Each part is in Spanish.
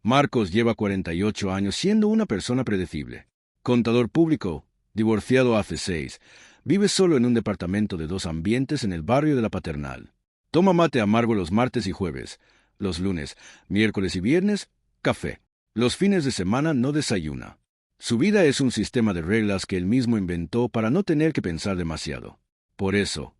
Marcos lleva 48 años siendo una persona predecible. Contador público, divorciado hace 6. Vive solo en un departamento de 2 ambientes en el barrio de La Paternal. Toma mate amargo los martes y jueves. Los lunes, miércoles y viernes, café. Los fines de semana no desayuna. Su vida es un sistema de reglas que él mismo inventó para no tener que pensar demasiado. Por eso,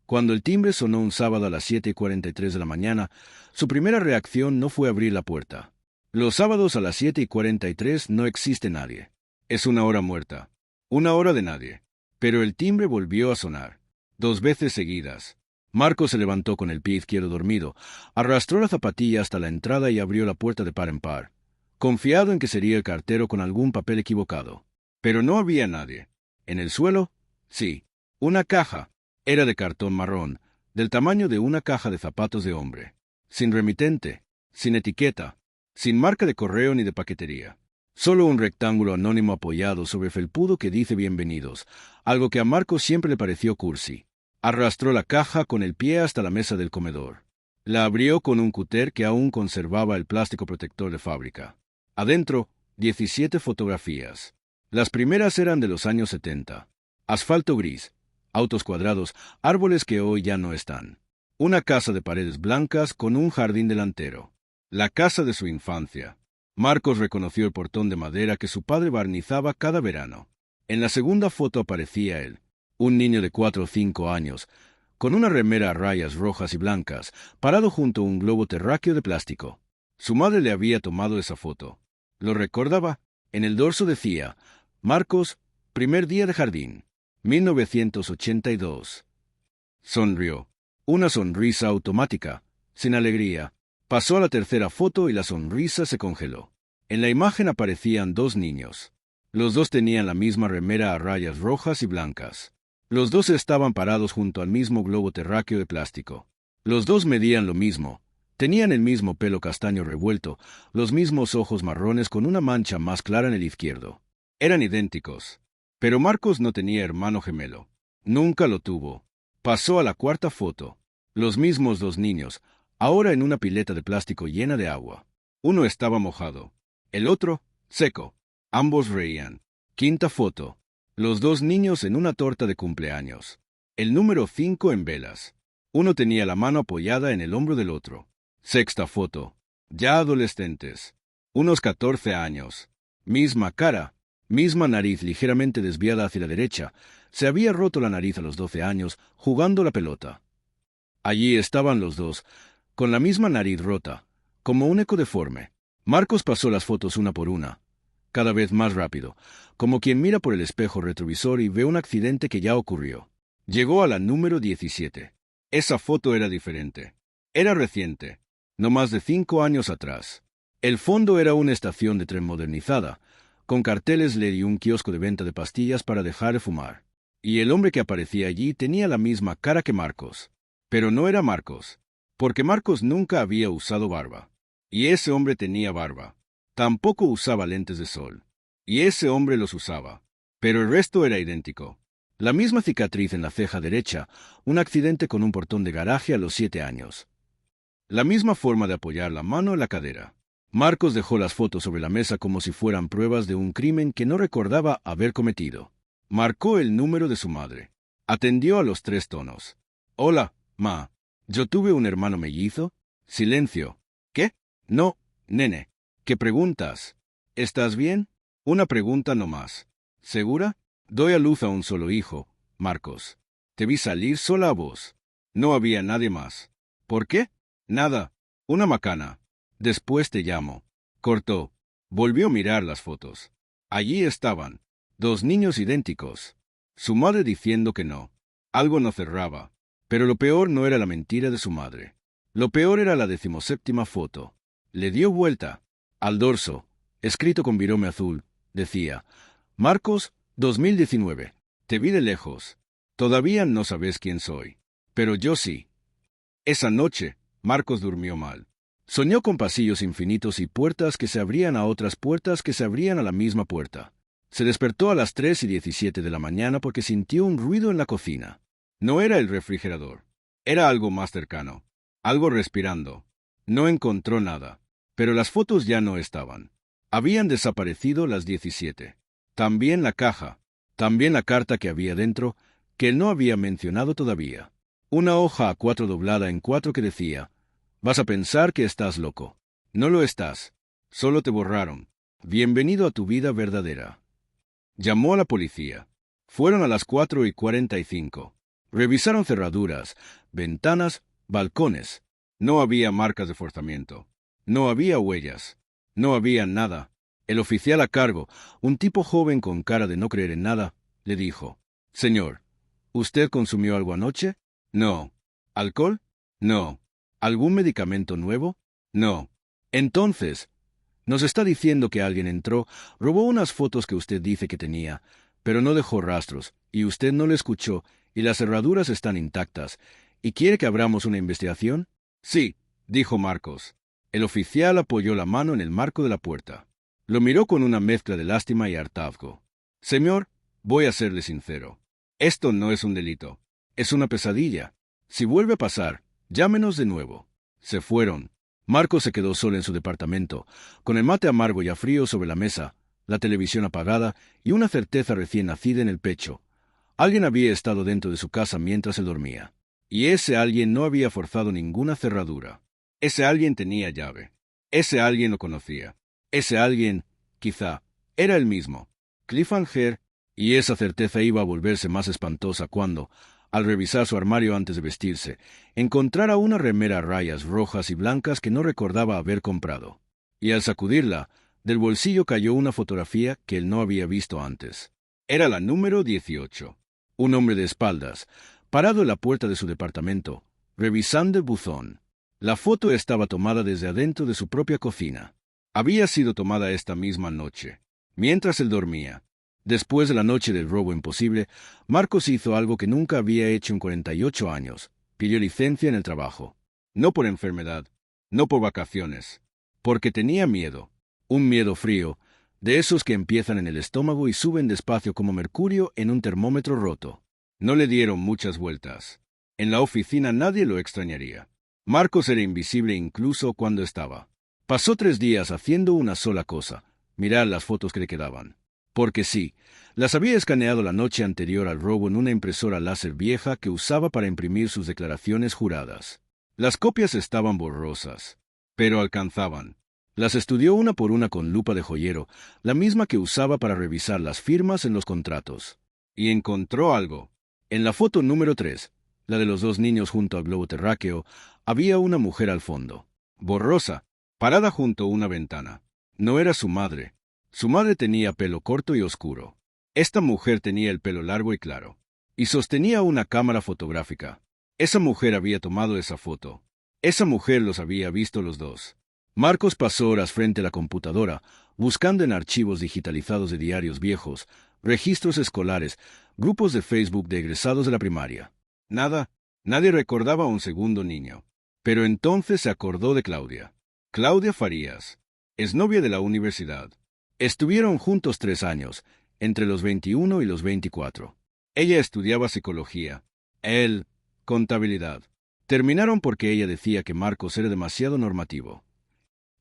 cuando el timbre sonó un sábado a las 7:43 de la mañana, su primera reacción no fue abrir la puerta. Los sábados a las 7:43 no existe nadie. Es una hora muerta. Una hora de nadie. Pero el timbre volvió a sonar. 2 veces seguidas. Marcos se levantó con el pie izquierdo dormido, arrastró la zapatilla hasta la entrada y abrió la puerta de par en par, confiado en que sería el cartero con algún papel equivocado. Pero no había nadie. ¿En el suelo? Sí. Una caja. Era de cartón marrón, del tamaño de una caja de zapatos de hombre. Sin remitente, sin etiqueta, sin marca de correo ni de paquetería. Solo un rectángulo anónimo apoyado sobre felpudo que dice bienvenidos, algo que a Marcos siempre le pareció cursi. Arrastró la caja con el pie hasta la mesa del comedor. La abrió con un cúter que aún conservaba el plástico protector de fábrica. Adentro, 17 fotografías. Las primeras eran de los años 70. Asfalto gris, autos cuadrados, árboles que hoy ya no están. Una casa de paredes blancas con un jardín delantero. La casa de su infancia. Marcos reconoció el portón de madera que su padre barnizaba cada verano. En la segunda foto aparecía él, un niño de 4 o 5 años, con una remera a rayas rojas y blancas, parado junto a un globo terráqueo de plástico. Su madre le había tomado esa foto. ¿Lo recordaba? En el dorso decía, Marcos, primer día de jardín, 1982. Sonrió. Una sonrisa automática, sin alegría. Pasó a la tercera foto y la sonrisa se congeló. En la imagen aparecían 2 niños. Los 2 tenían la misma remera a rayas rojas y blancas. Los 2 estaban parados junto al mismo globo terráqueo de plástico. Los 2 medían lo mismo. Tenían el mismo pelo castaño revuelto, los mismos ojos marrones con una mancha más clara en el izquierdo. Eran idénticos. Pero Marcos no tenía hermano gemelo. Nunca lo tuvo. Pasó a la cuarta foto. Los mismos 2 niños, ahora en una pileta de plástico llena de agua. Uno estaba mojado. El otro, seco. Ambos reían. Quinta foto. Los 2 niños en una torta de cumpleaños. El número 5 en velas. Uno tenía la mano apoyada en el hombro del otro. Sexta foto. Ya adolescentes. Unos 14 años. Misma cara. Misma nariz ligeramente desviada hacia la derecha. Se había roto la nariz a los 12 años jugando la pelota. Allí estaban los 2, con la misma nariz rota, como un eco deforme. Marcos pasó las fotos una por una, cada vez más rápido, como quien mira por el espejo retrovisor y ve un accidente que ya ocurrió. Llegó a la número 17. Esa foto era diferente. Era reciente, no más de 5 años atrás. El fondo era una estación de tren modernizada, con carteles LED y un kiosco de venta de pastillas para dejar de fumar. Y el hombre que aparecía allí tenía la misma cara que Marcos. Pero no era Marcos, porque Marcos nunca había usado barba. Y ese hombre tenía barba. Tampoco usaba lentes de sol. Y ese hombre los usaba. Pero el resto era idéntico. La misma cicatriz en la ceja derecha, un accidente con un portón de garaje a los 7 años. La misma forma de apoyar la mano en la cadera. Marcos dejó las fotos sobre la mesa como si fueran pruebas de un crimen que no recordaba haber cometido. Marcó el número de su madre. Atendió a los 3 tonos. Hola, ma. ¿Yo tuve un hermano mellizo? Silencio. ¿Qué? No, nene. ¿Qué preguntas? ¿Estás bien? Una pregunta no más. ¿Segura? Doy a luz a un solo hijo, Marcos. Te vi salir sola a vos. No había nadie más. ¿Por qué? Nada. Una macana. Después te llamo. Cortó. Volvió a mirar las fotos. Allí estaban. 2 niños idénticos. Su madre diciendo que no. Algo no cerraba. Pero lo peor no era la mentira de su madre. Lo peor era la 17ª foto. Le dio vuelta. Al dorso, escrito con virome azul, decía, Marcos, 2019. Te vi de lejos. Todavía no sabes quién soy. Pero yo sí. Esa noche, Marcos durmió mal. Soñó con pasillos infinitos y puertas que se abrían a otras puertas que se abrían a la misma puerta. Se despertó a las 3:17 de la mañana porque sintió un ruido en la cocina. No era el refrigerador. Era algo más cercano. Algo respirando. No encontró nada. Pero las fotos ya no estaban. Habían desaparecido las 17. También la caja. También la carta que había dentro, que él no había mencionado todavía. Una hoja A4 doblada en 4 que decía: «Vas a pensar que estás loco. No lo estás. Solo te borraron. Bienvenido a tu vida verdadera». Llamó a la policía. Fueron a las 4:45. Revisaron cerraduras, ventanas, balcones. No había marcas de forzamiento. No había huellas. No había nada. El oficial a cargo, un tipo joven con cara de no creer en nada, le dijo: «Señor, ¿usted consumió algo anoche? No. ¿Alcohol? No. ¿Algún medicamento nuevo? No. Entonces, nos está diciendo que alguien entró, robó unas fotos que usted dice que tenía, pero no dejó rastros, y usted no le escuchó, y las cerraduras están intactas, y quiere que abramos una investigación». «Sí», dijo Marcos. El oficial apoyó la mano en el marco de la puerta. Lo miró con una mezcla de lástima y hartazgo. «Señor, voy a serle sincero. Esto no es un delito. Es una pesadilla. Si vuelve a pasar, llámenos de nuevo». Se fueron. Marcos se quedó solo en su departamento, con el mate amargo y frío sobre la mesa, la televisión apagada y una certeza recién nacida en el pecho. Alguien había estado dentro de su casa mientras él dormía. Y ese alguien no había forzado ninguna cerradura. Ese alguien tenía llave. Ese alguien lo conocía. Ese alguien, quizá, era el mismo, Cliffhanger, y esa certeza iba a volverse más espantosa cuando, al revisar su armario antes de vestirse, encontrara una remera a rayas rojas y blancas que no recordaba haber comprado. Y al sacudirla, del bolsillo cayó una fotografía que él no había visto antes. Era la número 18. Un hombre de espaldas, parado en la puerta de su departamento, revisando el buzón. La foto estaba tomada desde adentro de su propia cocina. Había sido tomada esta misma noche, mientras él dormía. Después de la noche del robo imposible, Marcos hizo algo que nunca había hecho en 48 años. Pidió licencia en el trabajo. No por enfermedad, no por vacaciones, porque tenía miedo. Un miedo frío, de esos que empiezan en el estómago y suben despacio como mercurio en un termómetro roto. No le dieron muchas vueltas. En la oficina nadie lo extrañaría. Marcos era invisible incluso cuando estaba. Pasó 3 días haciendo una sola cosa: mirar las fotos que le quedaban. Porque sí, las había escaneado la noche anterior al robo en una impresora láser vieja que usaba para imprimir sus declaraciones juradas. Las copias estaban borrosas, pero alcanzaban. Las estudió una por una con lupa de joyero, la misma que usaba para revisar las firmas en los contratos. Y encontró algo. En la foto número 3, la de los 2 niños junto al globo terráqueo, había una mujer al fondo, borrosa, parada junto a una ventana. No era su madre. Su madre tenía pelo corto y oscuro. Esta mujer tenía el pelo largo y claro. Y sostenía una cámara fotográfica. Esa mujer había tomado esa foto. Esa mujer los había visto los dos. Marcos pasó horas frente a la computadora, buscando en archivos digitalizados de diarios viejos, registros escolares, grupos de Facebook de egresados de la primaria. Nada. Nadie recordaba a un segundo niño. Pero entonces se acordó de Claudia. Claudia Farías. Es novia de la universidad. Estuvieron juntos 3 años, entre los 21 y los 24. Ella estudiaba psicología. Él, contabilidad. Terminaron porque ella decía que Marcos era demasiado normativo.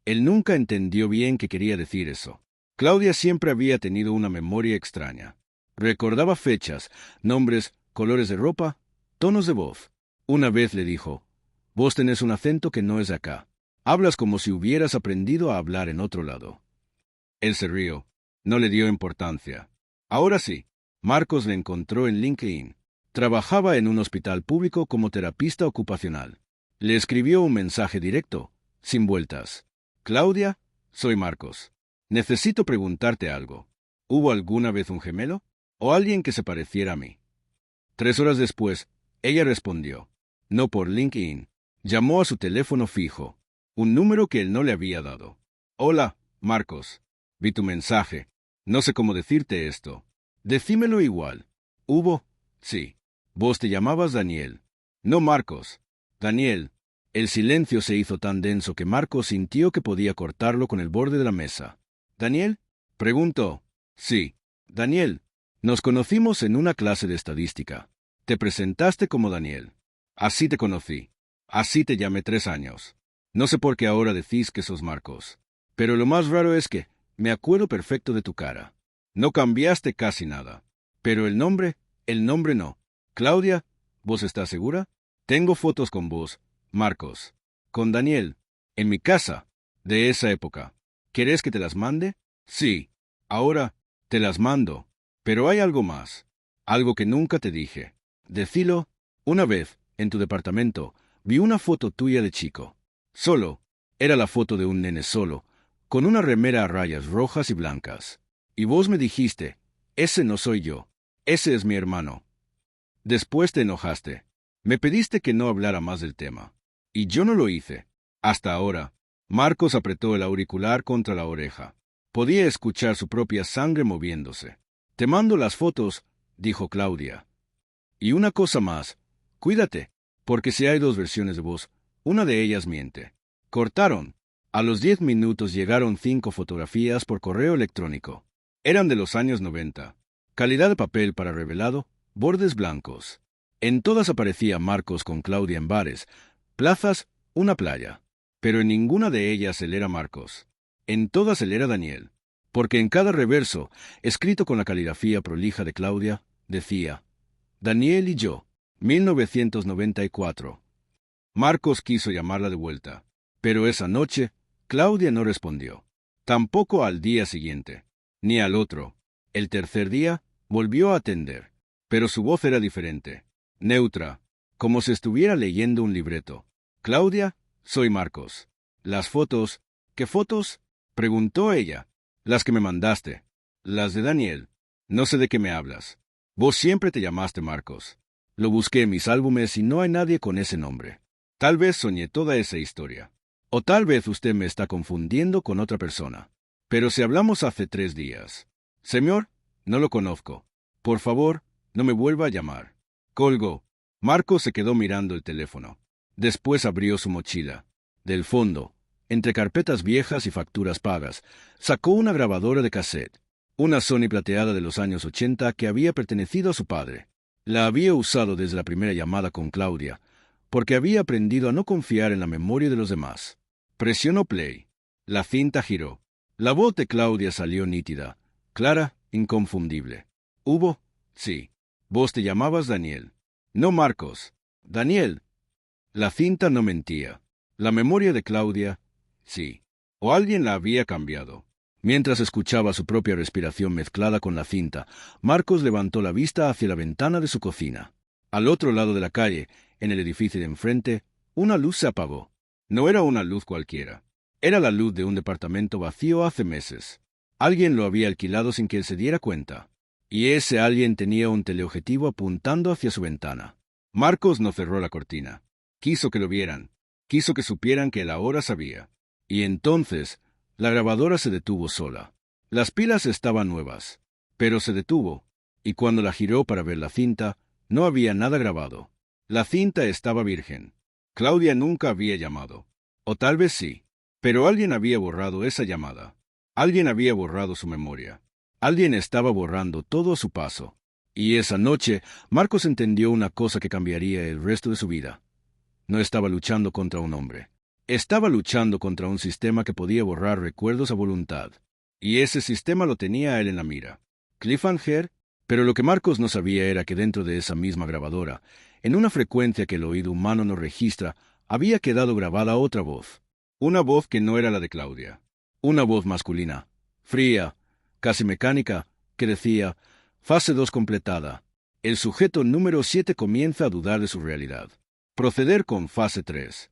Él nunca entendió bien qué quería decir eso. Claudia siempre había tenido una memoria extraña. Recordaba fechas, nombres, colores de ropa, tonos de voz. Una vez le dijo: «Vos tenés un acento que no es de acá. Hablas como si hubieras aprendido a hablar en otro lado». Él se rió. No le dio importancia. Ahora sí, Marcos le encontró en LinkedIn. Trabajaba en un hospital público como terapista ocupacional. Le escribió un mensaje directo, sin vueltas. «Claudia, soy Marcos. Necesito preguntarte algo. ¿Hubo alguna vez un gemelo? ¿O alguien que se pareciera a mí?» 3 horas después, ella respondió. No por LinkedIn. Llamó a su teléfono fijo, un número que él no le había dado. «Hola, Marcos. Vi tu mensaje. No sé cómo decirte esto. Decímelo igual. ¿Hubo?» «Sí. Vos te llamabas Daniel». «No, Marcos. Daniel». El silencio se hizo tan denso que Marcos sintió que podía cortarlo con el borde de la mesa. «¿Daniel?», preguntó. «Sí. Daniel. Nos conocimos en una clase de estadística. Te presentaste como Daniel. Así te conocí. Así te llamé 3 años. No sé por qué ahora decís que sos Marcos. Pero lo más raro es que me acuerdo perfecto de tu cara. No cambiaste casi nada. Pero el nombre no. Claudia, ¿vos estás segura? Tengo fotos con vos, Marcos. Con Daniel. En mi casa. De esa época. ¿Querés que te las mande? Sí. Ahora, te las mando. Pero hay algo más. Algo que nunca te dije. Decilo. Una vez, en tu departamento, vi una foto tuya de chico. Solo. Era la foto de un nene solo, con una remera a rayas rojas y blancas. Y vos me dijiste, ese no soy yo, ese es mi hermano. Después te enojaste. Me pediste que no hablara más del tema. Y yo no lo hice. Hasta ahora. Marcos apretó el auricular contra la oreja. Podía escuchar su propia sangre moviéndose. Te mando las fotos, dijo Claudia. Y una cosa más. Cuídate, porque si hay dos versiones de vos, una de ellas miente. Cortaron. A los 10 minutos llegaron 5 fotografías por correo electrónico. Eran de los años 90. Calidad de papel para revelado, bordes blancos. En todas aparecía Marcos con Claudia en bares, plazas, una playa. Pero en ninguna de ellas él era Marcos. En todas él era Daniel. Porque en cada reverso, escrito con la caligrafía prolija de Claudia, decía, Daniel y yo, 1994. Marcos quiso llamarla de vuelta. Pero esa noche, Claudia no respondió. Tampoco al día siguiente, ni al otro. El tercer día, volvió a atender. Pero su voz era diferente, neutra, como si estuviera leyendo un libreto. Claudia, soy Marcos. Las fotos, ¿qué fotos? Preguntó ella. Las que me mandaste. Las de Daniel. No sé de qué me hablas. Vos siempre te llamaste Marcos. Lo busqué en mis álbumes y no hay nadie con ese nombre. Tal vez soñé toda esa historia. O tal vez usted me está confundiendo con otra persona. Pero si hablamos hace 3 días. Señor, no lo conozco. Por favor, no me vuelva a llamar. Colgó. Marcos se quedó mirando el teléfono. Después abrió su mochila. Del fondo, entre carpetas viejas y facturas pagas, sacó una grabadora de cassette. Una Sony plateada de los años 80 que había pertenecido a su padre. La había usado desde la primera llamada con Claudia, porque había aprendido a no confiar en la memoria de los demás. Presionó play. La cinta giró. La voz de Claudia salió nítida, clara, inconfundible. ¿Hubo? Sí. Vos te llamabas Daniel. No Marcos. Daniel. La cinta no mentía. La memoria de Claudia, sí. O alguien la había cambiado. Mientras escuchaba su propia respiración mezclada con la cinta, Marcos levantó la vista hacia la ventana de su cocina. Al otro lado de la calle, en el edificio de enfrente, una luz se apagó. No era una luz cualquiera. Era la luz de un departamento vacío hace meses. Alguien lo había alquilado sin que él se diera cuenta. Y ese alguien tenía un teleobjetivo apuntando hacia su ventana. Marcos no cerró la cortina. Quiso que lo vieran. Quiso que supieran que él ahora sabía. Y entonces, la grabadora se detuvo sola. Las pilas estaban nuevas. Pero se detuvo. Y cuando la giró para ver la cinta, no había nada grabado. La cinta estaba virgen. Claudia nunca había llamado. O tal vez sí. Pero alguien había borrado esa llamada. Alguien había borrado su memoria. Alguien estaba borrando todo a su paso. Y esa noche, Marcos entendió una cosa que cambiaría el resto de su vida. No estaba luchando contra un hombre. Estaba luchando contra un sistema que podía borrar recuerdos a voluntad. Y ese sistema lo tenía él en la mira. Cliffhanger. Pero lo que Marcos no sabía era que dentro de esa misma grabadora, en una frecuencia que el oído humano no registra, había quedado grabada otra voz. Una voz que no era la de Claudia. Una voz masculina, fría, casi mecánica, que decía, fase 2 completada. El sujeto número 7 comienza a dudar de su realidad. Proceder con fase 3.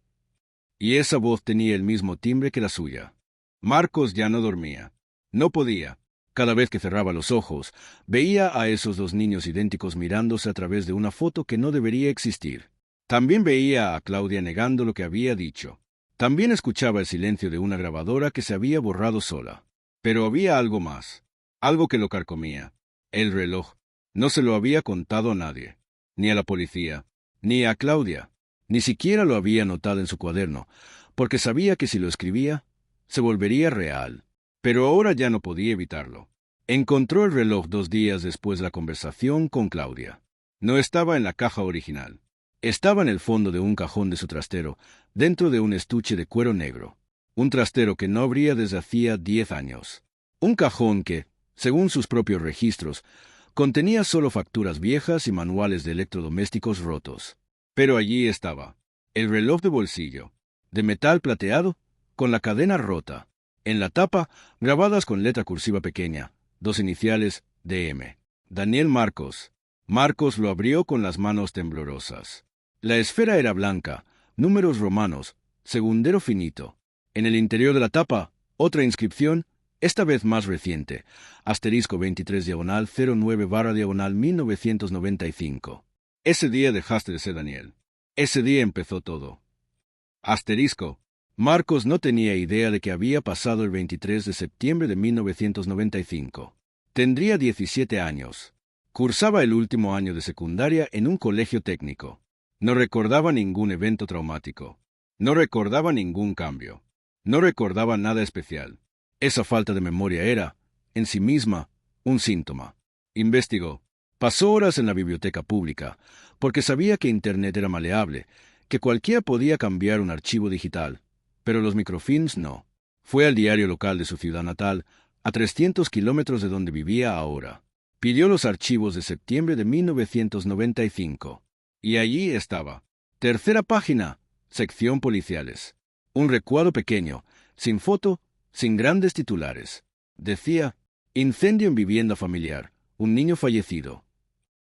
Y esa voz tenía el mismo timbre que la suya. Marcos ya no dormía. No podía. Cada vez que cerraba los ojos, veía a esos 2 niños idénticos mirándose a través de una foto que no debería existir. También veía a Claudia negando lo que había dicho. También escuchaba el silencio de una grabadora que se había borrado sola. Pero había algo más. Algo que lo carcomía. El reloj. No se lo había contado a nadie. Ni a la policía. Ni a Claudia. Ni siquiera lo había anotado en su cuaderno, porque sabía que si lo escribía, se volvería real. Pero ahora ya no podía evitarlo. Encontró el reloj 2 días después de la conversación con Claudia. No estaba en la caja original. Estaba en el fondo de un cajón de su trastero, dentro de un estuche de cuero negro. Un trastero que no abría desde hacía 10 años. Un cajón que, según sus propios registros, contenía solo facturas viejas y manuales de electrodomésticos rotos. Pero allí estaba, el reloj de bolsillo, de metal plateado, con la cadena rota. En la tapa, grabadas con letra cursiva pequeña, 2 iniciales, DM. Daniel Marcos. Marcos lo abrió con las manos temblorosas. La esfera era blanca, números romanos, segundero finito. En el interior de la tapa, otra inscripción, esta vez más reciente, asterisco 23 diagonal 09 barra diagonal 1995. Ese día dejaste de ser Daniel. Ese día empezó todo. Asterisco. Marcos no tenía idea de que había pasado el 23 de septiembre de 1995. Tendría 17 años. Cursaba el último año de secundaria en un colegio técnico. No recordaba ningún evento traumático. No recordaba ningún cambio. No recordaba nada especial. Esa falta de memoria era, en sí misma, un síntoma. Investigó. Pasó horas en la biblioteca pública, porque sabía que Internet era maleable, que cualquiera podía cambiar un archivo digital, pero los microfilms no. Fue al diario local de su ciudad natal, a 300 kilómetros de donde vivía ahora. Pidió los archivos de septiembre de 1995. Y allí estaba. Tercera página, sección policiales. Un recuadro pequeño, sin foto, sin grandes titulares. Decía, incendio en vivienda familiar, un niño fallecido.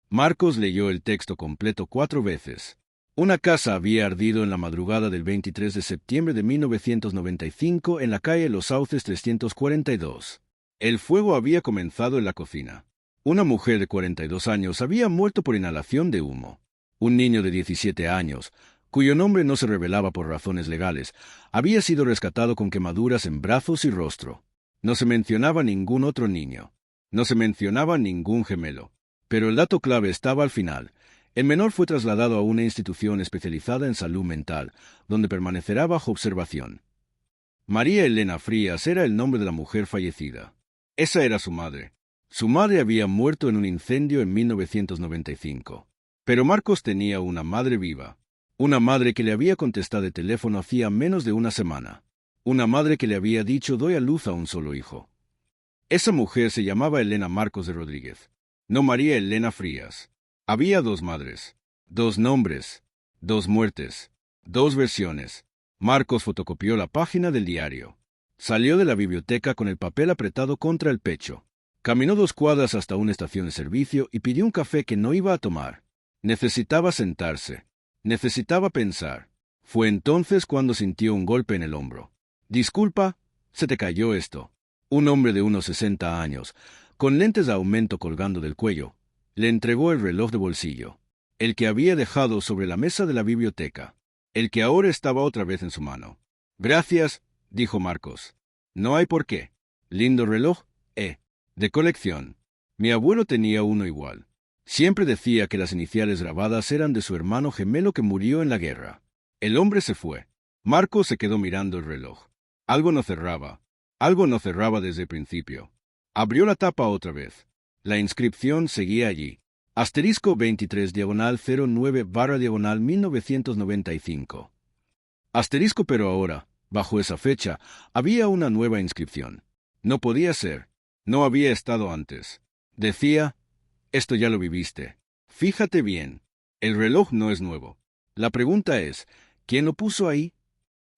Marcos leyó el texto completo 4 veces. Una casa había ardido en la madrugada del 23 de septiembre de 1995 en la calle Los Sauces 342. El fuego había comenzado en la cocina. Una mujer de 42 años había muerto por inhalación de humo. Un niño de 17 años, cuyo nombre no se revelaba por razones legales, había sido rescatado con quemaduras en brazos y rostro. No se mencionaba ningún otro niño. No se mencionaba ningún gemelo. Pero el dato clave estaba al final. El menor fue trasladado a una institución especializada en salud mental, donde permanecerá bajo observación. María Elena Frías era el nombre de la mujer fallecida. Esa era su madre. Su madre había muerto en un incendio en 1995. Pero Marcos tenía una madre viva. Una madre que le había contestado de teléfono hacía menos de una semana. Una madre que le había dicho doy a luz a un solo hijo. Esa mujer se llamaba Elena Marcos de Rodríguez, no María Elena Frías. Había 2 madres, 2 nombres, 2 muertes, 2 versiones. Marcos fotocopió la página del diario. Salió de la biblioteca con el papel apretado contra el pecho. Caminó 2 cuadras hasta una estación de servicio y pidió un café que no iba a tomar. Necesitaba sentarse. Necesitaba pensar. Fue entonces cuando sintió un golpe en el hombro. Disculpa, se te cayó esto. Un hombre de unos 60 años, con lentes de aumento colgando del cuello, le entregó el reloj de bolsillo, el que había dejado sobre la mesa de la biblioteca, el que ahora estaba otra vez en su mano. Gracias, dijo Marcos. No hay por qué. Lindo reloj, de colección. Mi abuelo tenía uno igual. Siempre decía que las iniciales grabadas eran de su hermano gemelo que murió en la guerra. El hombre se fue. Marcos se quedó mirando el reloj. Algo no cerraba. Algo no cerraba desde el principio. Abrió la tapa otra vez. La inscripción seguía allí. Asterisco 23 diagonal 09 barra diagonal 1995. Asterisco, pero ahora, bajo esa fecha, había una nueva inscripción. No podía ser. No había estado antes. Decía, esto ya lo viviste. Fíjate bien. El reloj no es nuevo. La pregunta es, ¿quién lo puso ahí?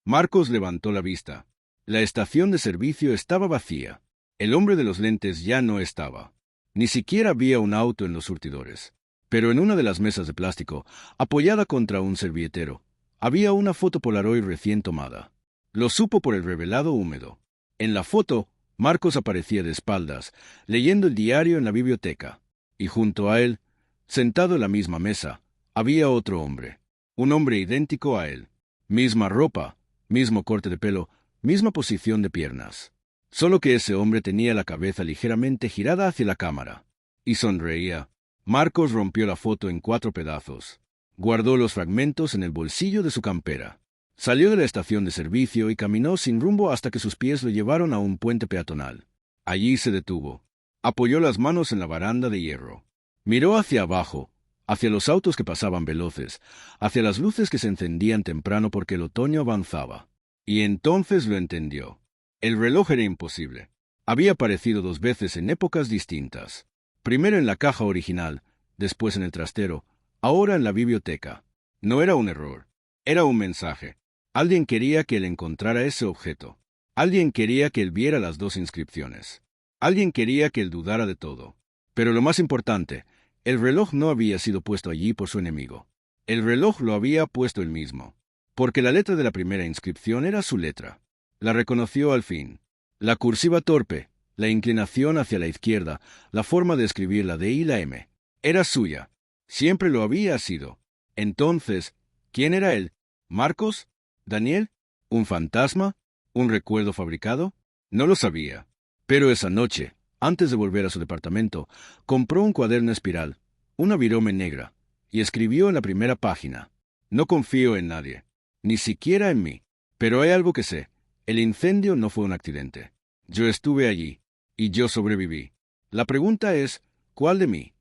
Marcos levantó la vista. La estación de servicio estaba vacía. El hombre de los lentes ya no estaba. Ni siquiera había un auto en los surtidores. Pero en una de las mesas de plástico, apoyada contra un servilletero, había una foto Polaroid recién tomada. Lo supo por el revelado húmedo. En la foto, Marcos aparecía de espaldas, leyendo el diario en la biblioteca. Y junto a él, sentado en la misma mesa, había otro hombre. Un hombre idéntico a él. Misma ropa, mismo corte de pelo, misma posición de piernas. Solo que ese hombre tenía la cabeza ligeramente girada hacia la cámara. Y sonreía. Marcos rompió la foto en 4 pedazos. Guardó los fragmentos en el bolsillo de su campera. Salió de la estación de servicio y caminó sin rumbo hasta que sus pies lo llevaron a un puente peatonal. Allí se detuvo. Apoyó las manos en la baranda de hierro. Miró hacia abajo, hacia los autos que pasaban veloces, hacia las luces que se encendían temprano porque el otoño avanzaba. Y entonces lo entendió. El reloj era imposible. Había aparecido 2 veces en épocas distintas. Primero en la caja original, después en el trastero, ahora en la biblioteca. No era un error. Era un mensaje. Alguien quería que él encontrara ese objeto. Alguien quería que él viera las 2 inscripciones. Alguien quería que él dudara de todo. Pero lo más importante, el reloj no había sido puesto allí por su enemigo. El reloj lo había puesto él mismo. Porque la letra de la primera inscripción era su letra. La reconoció al fin. La cursiva torpe, la inclinación hacia la izquierda, la forma de escribir la D y la M. Era suya. Siempre lo había sido. Entonces, ¿quién era él? ¿Marcos? ¿Daniel? ¿Un fantasma? ¿Un recuerdo fabricado? No lo sabía. Pero esa noche, antes de volver a su departamento, compró un cuaderno espiral, una virome negra, y escribió en la primera página: No confío en nadie, ni siquiera en mí. Pero hay algo que sé. El incendio no fue un accidente. Yo estuve allí, y yo sobreviví. La pregunta es, ¿cuál de mí?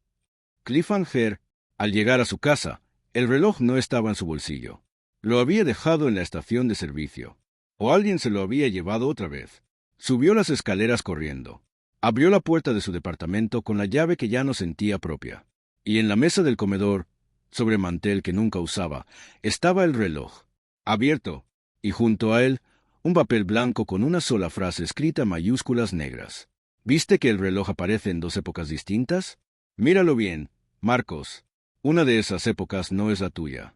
Cliffhanger, al llegar a su casa, el reloj no estaba en su bolsillo. Lo había dejado en la estación de servicio. O alguien se lo había llevado otra vez. Subió las escaleras corriendo. Abrió la puerta de su departamento con la llave que ya no sentía propia. Y en la mesa del comedor, sobre mantel que nunca usaba, estaba el reloj, abierto, y junto a él, un papel blanco con una sola frase escrita en mayúsculas negras. ¿Viste que el reloj aparece en 2 épocas distintas? Míralo bien, Marcos. Una de esas épocas no es la tuya.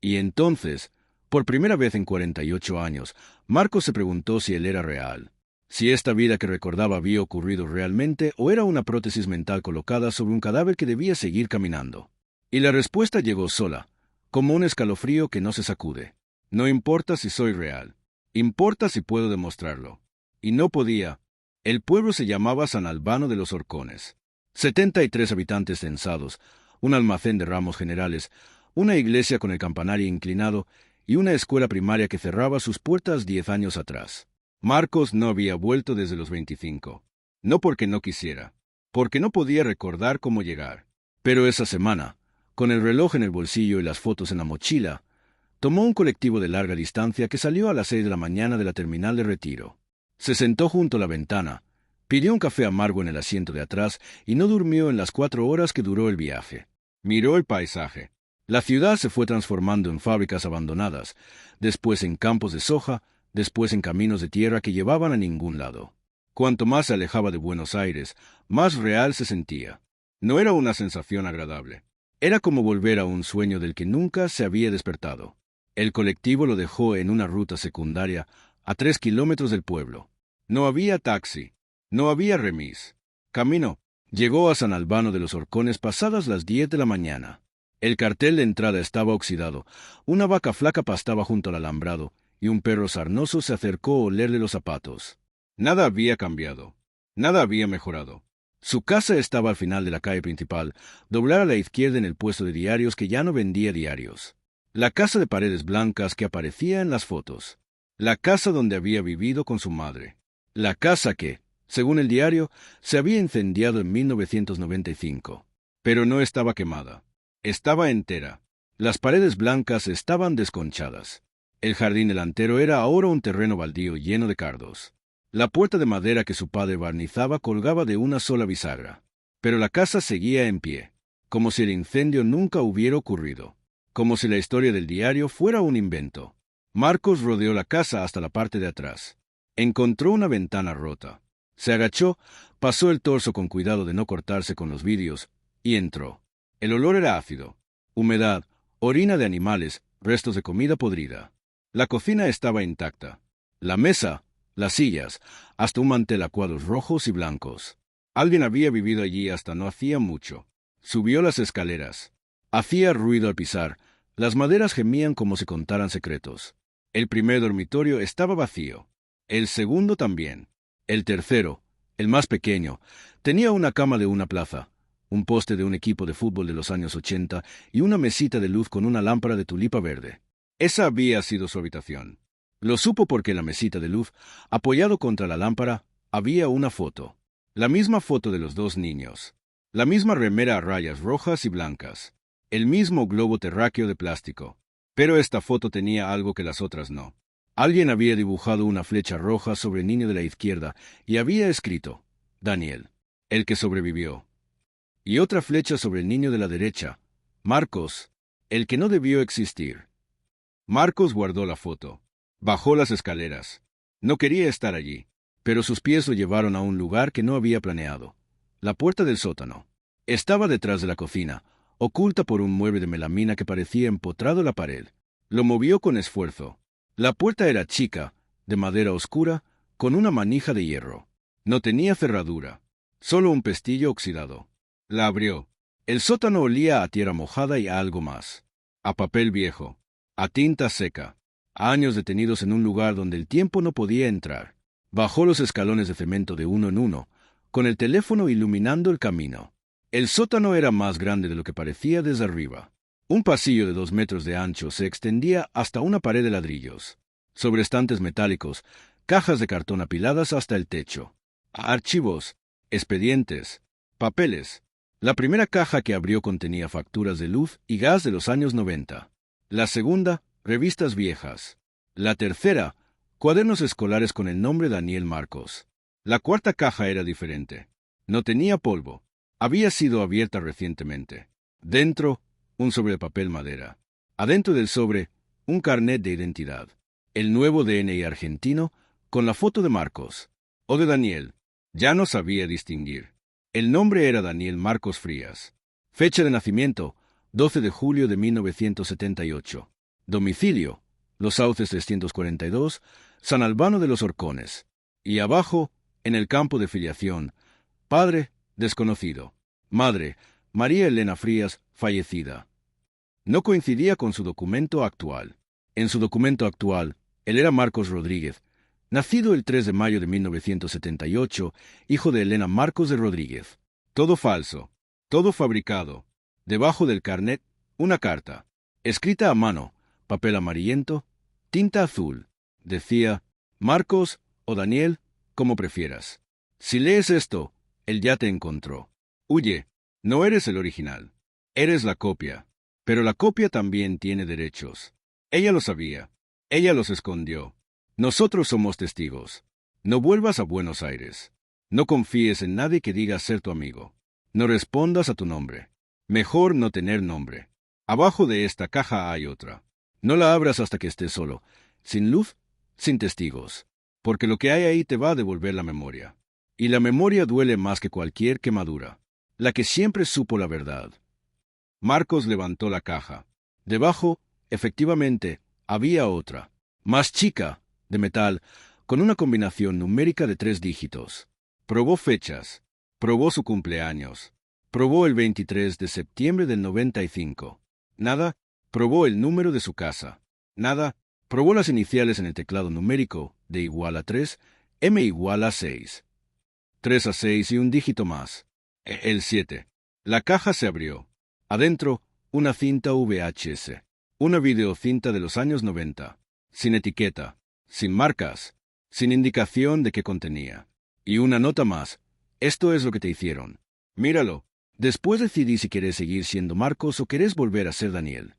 Y entonces, por primera vez en 48 años, Marcos se preguntó si él era real. Si esta vida que recordaba había ocurrido realmente o era una prótesis mental colocada sobre un cadáver que debía seguir caminando. Y la respuesta llegó sola, como un escalofrío que no se sacude. No importa si soy real. Importa si puedo demostrarlo. Y no podía. El pueblo se llamaba San Albano de los Horcones. 73 habitantes censados, un almacén de ramos generales, una iglesia con el campanario inclinado y una escuela primaria que cerraba sus puertas 10 años atrás. Marcos no había vuelto desde los 25. No porque no quisiera, porque no podía recordar cómo llegar. Pero esa semana, con el reloj en el bolsillo y las fotos en la mochila, tomó un colectivo de larga distancia que salió a las 6 de la mañana de la terminal de Retiro. Se sentó junto a la ventana, pidió un café amargo en el asiento de atrás y no durmió en las 4 horas que duró el viaje. Miró el paisaje. La ciudad se fue transformando en fábricas abandonadas, después en campos de soja, después en caminos de tierra que llevaban a ningún lado. Cuanto más se alejaba de Buenos Aires, más real se sentía. No era una sensación agradable. Era como volver a un sueño del que nunca se había despertado. El colectivo lo dejó en una ruta secundaria a 3 kilómetros del pueblo. No había taxi. No había remis. Caminó. Llegó a San Albano de los Horcones pasadas las 10 de la mañana. El cartel de entrada estaba oxidado. Una vaca flaca pastaba junto al alambrado, y un perro sarnoso se acercó a olerle los zapatos. Nada había cambiado. Nada había mejorado. Su casa estaba al final de la calle principal, doblar a la izquierda en el puesto de diarios que ya no vendía diarios. La casa de paredes blancas que aparecía en las fotos. La casa donde había vivido con su madre. La casa que, según el diario, se había incendiado en 1995. Pero no estaba quemada. Estaba entera. Las paredes blancas estaban desconchadas. El jardín delantero era ahora un terreno baldío lleno de cardos. La puerta de madera que su padre barnizaba colgaba de una sola bisagra. Pero la casa seguía en pie, como si el incendio nunca hubiera ocurrido. Como si la historia del diario fuera un invento. Marcos rodeó la casa hasta la parte de atrás. Encontró una ventana rota. Se agachó, pasó el torso con cuidado de no cortarse con los vidrios, y entró. El olor era ácido. Humedad, orina de animales, restos de comida podrida. La cocina estaba intacta. La mesa, las sillas, hasta un mantel a cuadros rojos y blancos. Alguien había vivido allí hasta no hacía mucho. Subió las escaleras. Hacía ruido al pisar. Las maderas gemían como si contaran secretos. El primer dormitorio estaba vacío. El segundo también. El tercero, el más pequeño, tenía una cama de una plaza, un poste de un equipo de fútbol de los años 80 y una mesita de luz con una lámpara de tulipa verde. Esa había sido su habitación. Lo supo porque en la mesita de luz, apoyado contra la lámpara, había una foto. La misma foto de los 2 niños. La misma remera a rayas rojas y blancas. El mismo globo terráqueo de plástico. Pero esta foto tenía algo que las otras no. Alguien había dibujado una flecha roja sobre el niño de la izquierda y había escrito, Daniel, el que sobrevivió. Y otra flecha sobre el niño de la derecha, Marcos, el que no debió existir. Marcos guardó la foto. Bajó las escaleras. No quería estar allí, pero sus pies lo llevaron a un lugar que no había planeado. La puerta del sótano. Estaba detrás de la cocina, oculta por un mueble de melamina que parecía empotrado en la pared. Lo movió con esfuerzo. La puerta era chica, de madera oscura, con una manija de hierro. No tenía cerradura, solo un pestillo oxidado. La abrió. El sótano olía a tierra mojada y a algo más. A papel viejo, a tinta seca, a años detenidos en un lugar donde el tiempo no podía entrar. Bajó los escalones de cemento de uno en uno, con el teléfono iluminando el camino. El sótano era más grande de lo que parecía desde arriba. Un pasillo de 2 metros de ancho se extendía hasta una pared de ladrillos. Sobre estantes metálicos, cajas de cartón apiladas hasta el techo. Archivos, expedientes, papeles. La primera caja que abrió contenía facturas de luz y gas de los años 90. La segunda, revistas viejas. La tercera, cuadernos escolares con el nombre Daniel Marcos. La cuarta caja era diferente. No tenía polvo. Había sido abierta recientemente. Dentro, un sobre de papel madera. Adentro del sobre, un carnet de identidad. El nuevo DNI argentino, con la foto de Marcos. O de Daniel. Ya no sabía distinguir. El nombre era Daniel Marcos Frías. Fecha de nacimiento, 12 de julio de 1978. Domicilio, Los Sauces 342, San Albano de los Horcones. Y abajo, en el campo de filiación, padre, desconocido. Madre, María Elena Frías, fallecida. No coincidía con su documento actual. En su documento actual, él era Marcos Rodríguez, nacido el 3 de mayo de 1978, hijo de Elena Marcos de Rodríguez. Todo falso, todo fabricado. Debajo del carnet, una carta, escrita a mano, papel amarillento, tinta azul. Decía, Marcos o Daniel, como prefieras. Si lees esto, él ya te encontró. Huye, no eres el original. Eres la copia. Pero la copia también tiene derechos. Ella lo sabía. Ella los escondió. Nosotros somos testigos. No vuelvas a Buenos Aires. No confíes en nadie que diga ser tu amigo. No respondas a tu nombre. Mejor no tener nombre. Abajo de esta caja hay otra. No la abras hasta que estés solo, sin luz, sin testigos. Porque lo que hay ahí te va a devolver la memoria. Y la memoria duele más que cualquier quemadura. La que siempre supo la verdad. Marcos levantó la caja. Debajo, efectivamente, había otra, más chica, de metal, con una combinación numérica de 3 dígitos. Probó fechas. Probó su cumpleaños. Probó el 23 de septiembre del 95. Nada. Probó el número de su casa. Nada. Probó las iniciales en el teclado numérico, de igual a 3, M igual a 6. 3 a 6 y un dígito más. El 7. La caja se abrió. Adentro, una cinta VHS. Una videocinta de los años 90. Sin etiqueta. Sin marcas. Sin indicación de qué contenía. Y una nota más. Esto es lo que te hicieron. Míralo. Después decidí si querés seguir siendo Marcos o querés volver a ser Daniel.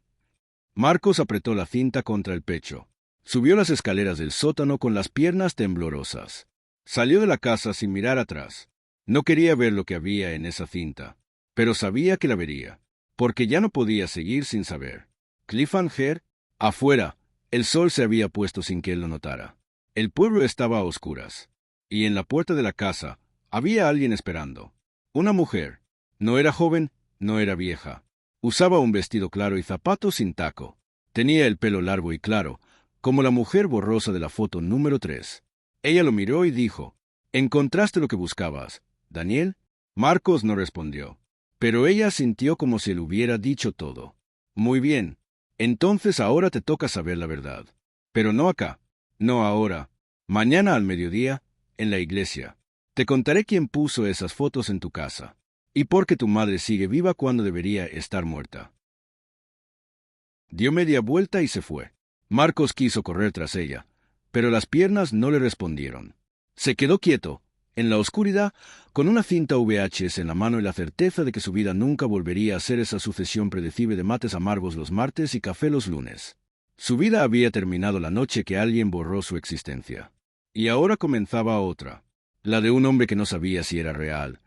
Marcos apretó la cinta contra el pecho. Subió las escaleras del sótano con las piernas temblorosas. Salió de la casa sin mirar atrás. No quería ver lo que había en esa cinta, pero sabía que la vería, porque ya no podía seguir sin saber. Cliffhanger, afuera, el sol se había puesto sin que él lo notara. El pueblo estaba a oscuras, y en la puerta de la casa había alguien esperando. Una mujer. No era joven, no era vieja. Usaba un vestido claro y zapatos sin taco. Tenía el pelo largo y claro, como la mujer borrosa de la foto número 3. Ella lo miró y dijo, «¿Encontraste lo que buscabas, Daniel?» Marcos no respondió, pero ella sintió como si él hubiera dicho todo. «Muy bien, entonces ahora te toca saber la verdad. Pero no acá, no ahora. Mañana al mediodía, en la iglesia. Te contaré quién puso esas fotos en tu casa. Y por qué tu madre sigue viva cuando debería estar muerta». Dio media vuelta y se fue. Marcos quiso correr tras ella, pero las piernas no le respondieron. Se quedó quieto, En la oscuridad, con una cinta VHS en la mano y la certeza de que su vida nunca volvería a ser esa sucesión predecible de mates amargos los martes y café los lunes. Su vida había terminado la noche que alguien borró su existencia. Y ahora comenzaba otra, la de un hombre que no sabía si era real,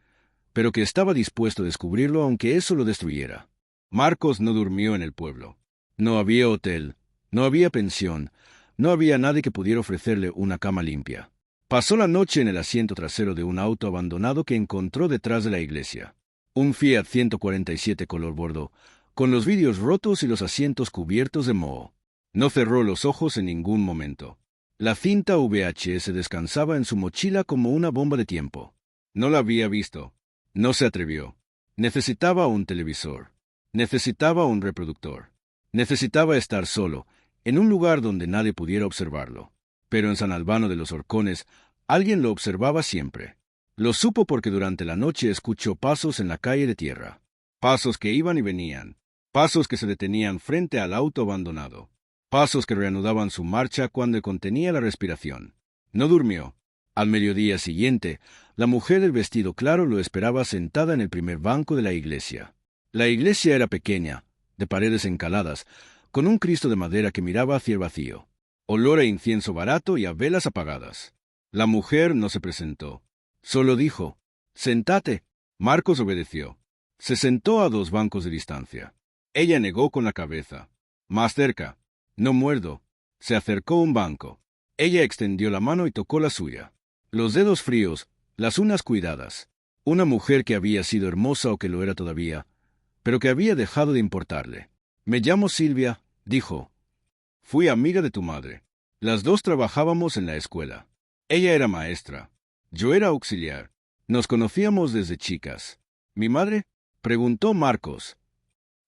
pero que estaba dispuesto a descubrirlo aunque eso lo destruyera. Marcos no durmió en el pueblo. No había hotel, no había pensión, no había nadie que pudiera ofrecerle una cama limpia. Pasó la noche en el asiento trasero de un auto abandonado que encontró detrás de la iglesia. Un Fiat 147 color bordo, con los vidrios rotos y los asientos cubiertos de moho. No cerró los ojos en ningún momento. La cinta VHS descansaba en su mochila como una bomba de tiempo. No la había visto. No se atrevió. Necesitaba un televisor. Necesitaba un reproductor. Necesitaba estar solo, en un lugar donde nadie pudiera observarlo. Pero en San Albano de los Horcones, alguien lo observaba siempre. Lo supo porque durante la noche escuchó pasos en la calle de tierra. Pasos que iban y venían. Pasos que se detenían frente al auto abandonado. Pasos que reanudaban su marcha cuando contenía la respiración. No durmió. Al mediodía siguiente, la mujer del vestido claro lo esperaba sentada en el primer banco de la iglesia. La iglesia era pequeña, de paredes encaladas, con un Cristo de madera que miraba hacia el vacío. Olor a incienso barato y a velas apagadas. La mujer no se presentó. Solo dijo, «Sentate». Marcos obedeció. Se sentó a 2 bancos de distancia. Ella negó con la cabeza. «Más cerca». «No muerdo». Se acercó un banco. Ella extendió la mano y tocó la suya. Los dedos fríos, las uñas cuidadas. Una mujer que había sido hermosa o que lo era todavía, pero que había dejado de importarle. «Me llamo Silvia», dijo. «Fui amiga de tu madre. Las dos trabajábamos en la escuela. Ella era maestra. Yo era auxiliar. Nos conocíamos desde chicas». «¿Mi madre?», preguntó Marcos.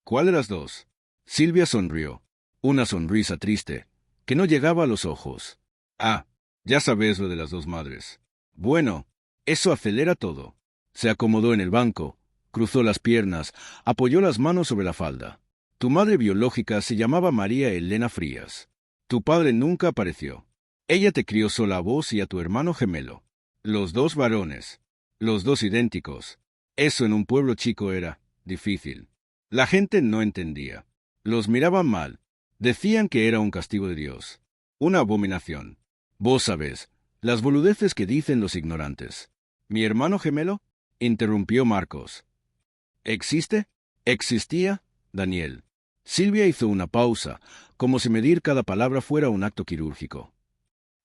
«¿Cuál de las dos?». Silvia sonrió. Una sonrisa triste, que no llegaba a los ojos. «Ah, ya sabes lo de las 2 madres. Bueno, eso acelera todo». Se acomodó en el banco, cruzó las piernas, apoyó las manos sobre la falda. «Tu madre biológica se llamaba María Elena Frías. Tu padre nunca apareció. Ella te crió sola a vos y a tu hermano gemelo. Los 2 varones. Los 2 idénticos. Eso en un pueblo chico era difícil. La gente no entendía. Los miraban mal. Decían que era un castigo de Dios. Una abominación. Vos sabés, las boludeces que dicen los ignorantes». «¿Mi hermano gemelo?», interrumpió Marcos. «¿Existe?». «Existía, Daniel». Silvia hizo una pausa, como si medir cada palabra fuera un acto quirúrgico.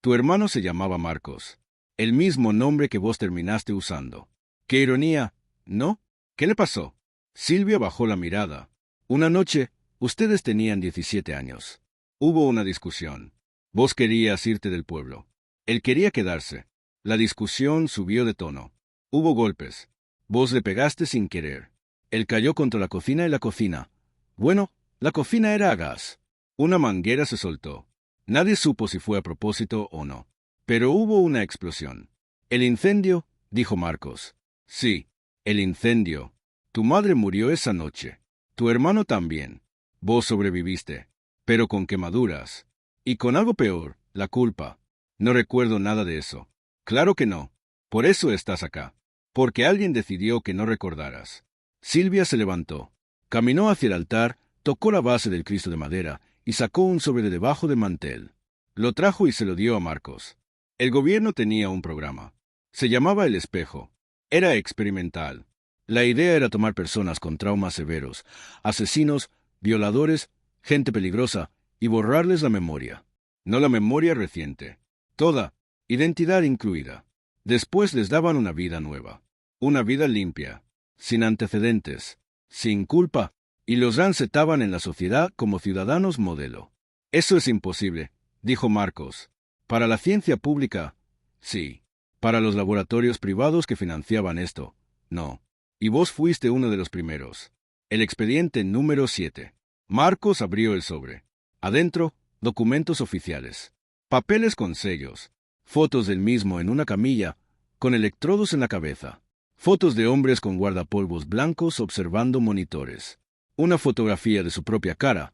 «Tu hermano se llamaba Marcos. El mismo nombre que vos terminaste usando». «Qué ironía, ¿no?». «¿Qué le pasó?». Silvia bajó la mirada. «Una noche, ustedes tenían 17 años. Hubo una discusión. Vos querías irte del pueblo. Él quería quedarse. La discusión subió de tono. Hubo golpes. Vos le pegaste sin querer. Él cayó contra la cocina y la cocina. Bueno, la cocina era a gas. Una manguera se soltó. Nadie supo si fue a propósito o no. Pero hubo una explosión. «¿El incendio?», dijo Marcos. «Sí, el incendio. Tu madre murió esa noche. Tu hermano también. Vos sobreviviste, pero con quemaduras. Y con algo peor, la culpa. No recuerdo nada de eso». «Claro que no. Por eso estás acá. Porque alguien decidió que no recordaras». Silvia se levantó. Caminó hacia el altar, tocó la base del Cristo de madera y sacó un sobre de debajo del mantel. Lo trajo y se lo dio a Marcos. El gobierno tenía un programa. Se llamaba El Espejo. Era experimental. La idea era tomar personas con traumas severos, asesinos, violadores, gente peligrosa, y borrarles la memoria. No la memoria reciente. Toda, identidad incluida. Después les daban una vida nueva. Una vida limpia, sin antecedentes, sin culpa, y los ransetaban en la sociedad como ciudadanos modelo. «Eso es imposible», dijo Marcos. «Para la ciencia pública, sí. Para los laboratorios privados que financiaban esto, no. Y vos fuiste uno de los primeros». El expediente número 7. Marcos abrió el sobre. Adentro, documentos oficiales. Papeles con sellos. Fotos del mismo en una camilla, con electrodos en la cabeza. Fotos de hombres con guardapolvos blancos observando monitores. Una fotografía de su propia cara,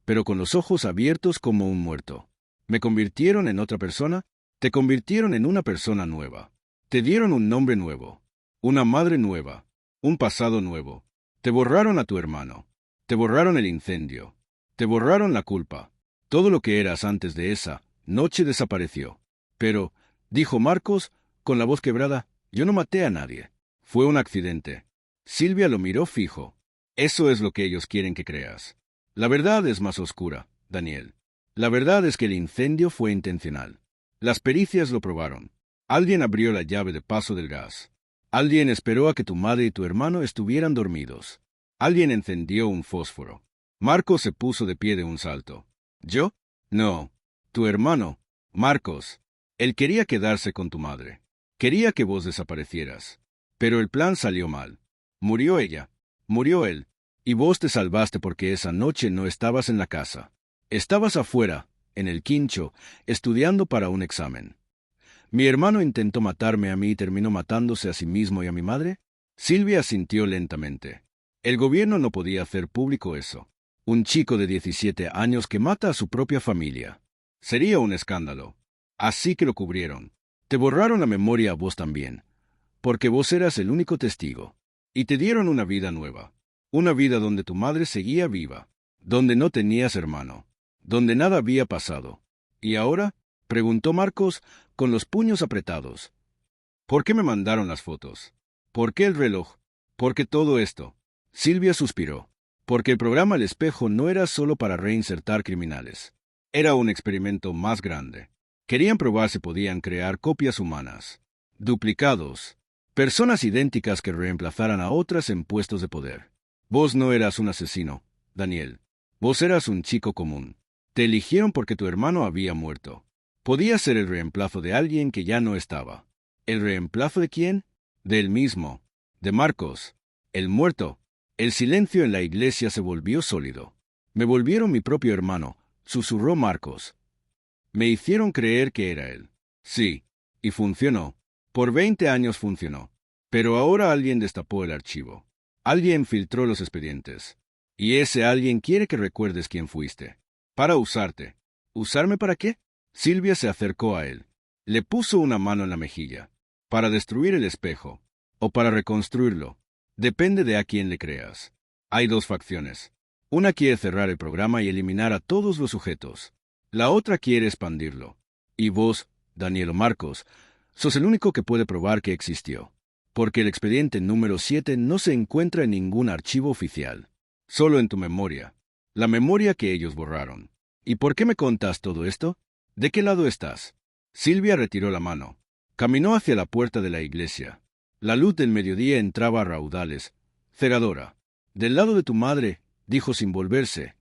pero con los ojos abiertos como un muerto. ¿Me convirtieron en otra persona? Te convirtieron en una persona nueva. Te dieron un nombre nuevo, una madre nueva, un pasado nuevo. Te borraron a tu hermano. Te borraron el incendio. Te borraron la culpa. Todo lo que eras antes de esa noche desapareció. Pero, dijo Marcos, con la voz quebrada, yo no maté a nadie. Fue un accidente. Silvia lo miró fijo. Eso es lo que ellos quieren que creas. La verdad es más oscura, Daniel. La verdad es que el incendio fue intencional. Las pericias lo probaron. Alguien abrió la llave de paso del gas. Alguien esperó a que tu madre y tu hermano estuvieran dormidos. Alguien encendió un fósforo. Marcos se puso de pie de un salto. ¿Yo? No. Tu hermano, Marcos. Él quería quedarse con tu madre. Quería que vos desaparecieras. Pero el plan salió mal. Murió ella. Murió él. Y vos te salvaste porque esa noche no estabas en la casa. Estabas afuera, en el quincho, estudiando para un examen. ¿Mi hermano intentó matarme a mí y terminó matándose a sí mismo y a mi madre? Silvia asintió lentamente. El gobierno no podía hacer público eso. Un chico de 17 años que mata a su propia familia. Sería un escándalo. Así que lo cubrieron. Te borraron la memoria a vos también, porque vos eras el único testigo. Y te dieron una vida nueva. Una vida donde tu madre seguía viva, donde no tenías hermano, donde nada había pasado. ¿Y ahora? Preguntó Marcos, con los puños apretados. ¿Por qué me mandaron las fotos? ¿Por qué el reloj? ¿Por qué todo esto? Silvia suspiró. Porque el programa El Espejo no era solo para reinsertar criminales. Era un experimento más grande. Querían probar si podían crear copias humanas, duplicados, personas idénticas que reemplazaran a otras en puestos de poder. Vos no eras un asesino, Daniel. Vos eras un chico común. Te eligieron porque tu hermano había muerto. Podías ser el reemplazo de alguien que ya no estaba. ¿El reemplazo de quién? De él mismo. De Marcos. El muerto. El silencio en la iglesia se volvió sólido. Me volvieron mi propio hermano, susurró Marcos. Me hicieron creer que era él. Sí, y funcionó. Por 20 años funcionó. Pero ahora alguien destapó el archivo. Alguien filtró los expedientes. Y ese alguien quiere que recuerdes quién fuiste. Para usarte. ¿Usarme para qué? Silvia se acercó a él. Le puso una mano en la mejilla. Para destruir el espejo. O para reconstruirlo. Depende de a quién le creas. Hay dos facciones. Una quiere cerrar el programa y eliminar a todos los sujetos. La otra quiere expandirlo. Y vos, Daniel o Marcos, sos el único que puede probar que existió. Porque el expediente número 7 no se encuentra en ningún archivo oficial. Solo en tu memoria. La memoria que ellos borraron. ¿Y por qué me contas todo esto? ¿De qué lado estás? Silvia retiró la mano. Caminó hacia la puerta de la iglesia. La luz del mediodía entraba a raudales, cegadora. Del lado de tu madre, dijo sin volverse.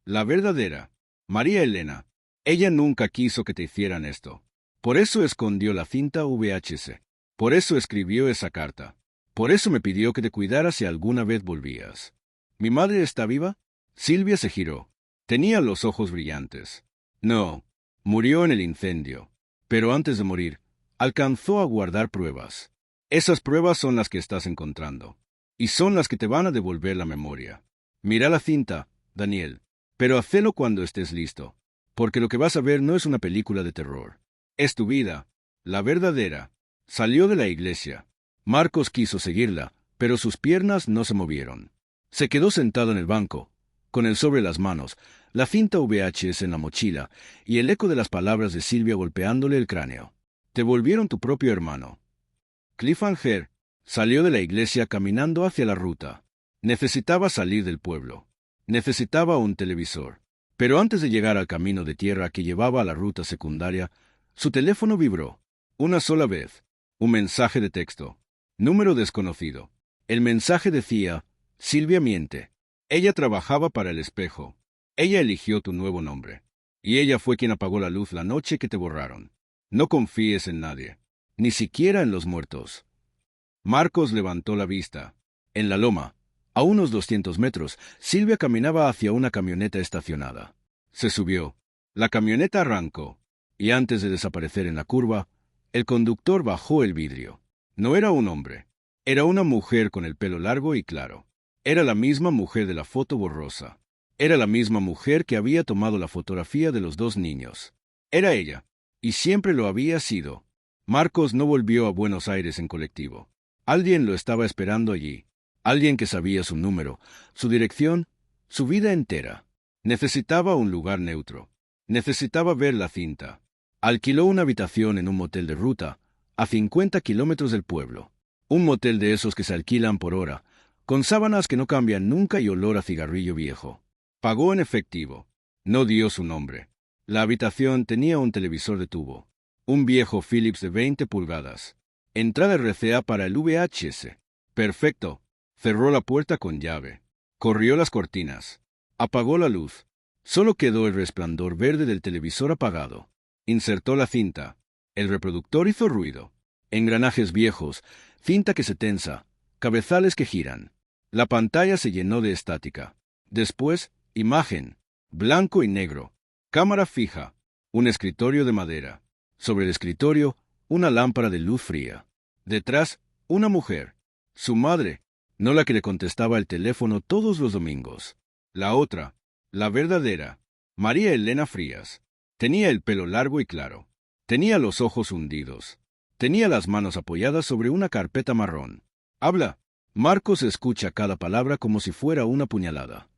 La verdadera. María Elena. Ella nunca quiso que te hicieran esto. Por eso escondió la cinta VHS. Por eso escribió esa carta. Por eso me pidió que te cuidara si alguna vez volvías. ¿Mi madre está viva? Silvia se giró. Tenía los ojos brillantes. No, murió en el incendio. Pero antes de morir, alcanzó a guardar pruebas. Esas pruebas son las que estás encontrando. Y son las que te van a devolver la memoria. Mira la cinta, Daniel. Pero hacelo cuando estés listo. Porque lo que vas a ver no es una película de terror. Es tu vida, la verdadera. Salió de la iglesia. Marcos quiso seguirla, pero sus piernas no se movieron. Se quedó sentado en el banco, con el sobre las manos, la cinta VHS en la mochila y el eco de las palabras de Silvia golpeándole el cráneo. Te volvieron tu propio hermano. Cliffhanger salió de la iglesia caminando hacia la ruta. Necesitaba salir del pueblo. Necesitaba un televisor. Pero antes de llegar al camino de tierra que llevaba a la ruta secundaria, su teléfono vibró. Una sola vez. Un mensaje de texto. Número desconocido. El mensaje decía: Silvia miente. Ella trabajaba para El Espejo. Ella eligió tu nuevo nombre. Y ella fue quien apagó la luz la noche que te borraron. No confíes en nadie. Ni siquiera en los muertos. Marcos levantó la vista. En la loma, a unos 200 metros, Silvia caminaba hacia una camioneta estacionada. Se subió. La camioneta arrancó. Y antes de desaparecer en la curva, el conductor bajó el vidrio. No era un hombre. Era una mujer con el pelo largo y claro. Era la misma mujer de la foto borrosa. Era la misma mujer que había tomado la fotografía de los dos niños. Era ella. Y siempre lo había sido. Marcos no volvió a Buenos Aires en colectivo. Alguien lo estaba esperando allí. Alguien que sabía su número, su dirección, su vida entera. Necesitaba un lugar neutro. Necesitaba ver la cinta. Alquiló una habitación en un motel de ruta, a 50 kilómetros del pueblo. Un motel de esos que se alquilan por hora, con sábanas que no cambian nunca y olor a cigarrillo viejo. Pagó en efectivo. No dio su nombre. La habitación tenía un televisor de tubo. Un viejo Philips de 20 pulgadas. Entrada RCA para el VHS. Perfecto. Cerró la puerta con llave. Corrió las cortinas. Apagó la luz. Solo quedó el resplandor verde del televisor apagado. Insertó la cinta. El reproductor hizo ruido. Engranajes viejos, cinta que se tensa, cabezales que giran. La pantalla se llenó de estática. Después, imagen. Blanco y negro. Cámara fija. Un escritorio de madera. Sobre el escritorio, una lámpara de luz fría. Detrás, una mujer. Su madre, no la que le contestaba el teléfono todos los domingos. La otra, la verdadera, María Elena Frías. Tenía el pelo largo y claro. Tenía los ojos hundidos. Tenía las manos apoyadas sobre una carpeta marrón. Habla. Marcos escucha cada palabra como si fuera una puñalada.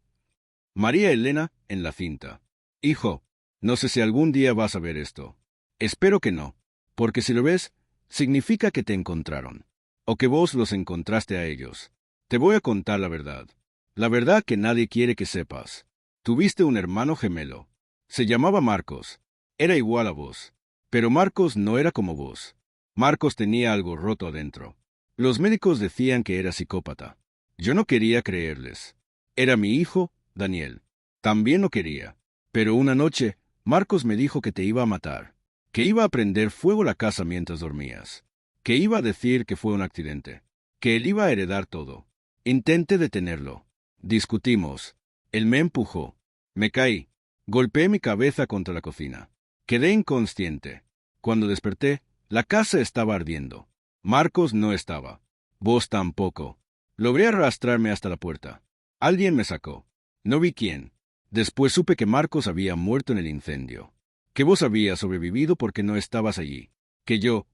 María Elena, en la cinta. Hijo, no sé si algún día vas a ver esto. Espero que no, porque si lo ves, significa que te encontraron, o que vos los encontraste a ellos. Te voy a contar la verdad que nadie quiere que sepas. Tuviste un hermano gemelo. Se llamaba Marcos. Era igual a vos. Pero Marcos no era como vos. Marcos tenía algo roto adentro. Los médicos decían que era psicópata. Yo no quería creerles. Era mi hijo, Daniel. También lo quería. Pero una noche, Marcos me dijo que te iba a matar. Que iba a prender fuego la casa mientras dormías. Que iba a decir que fue un accidente. Que él iba a heredar todo. Intenté detenerlo. Discutimos. Él me empujó. Me caí. Golpeé mi cabeza contra la cocina. Quedé inconsciente. Cuando desperté, la casa estaba ardiendo. Marcos no estaba. Vos tampoco. Logré arrastrarme hasta la puerta. Alguien me sacó. No vi quién. Después supe que Marcos había muerto en el incendio. Que vos habías sobrevivido porque no estabas allí. Que yo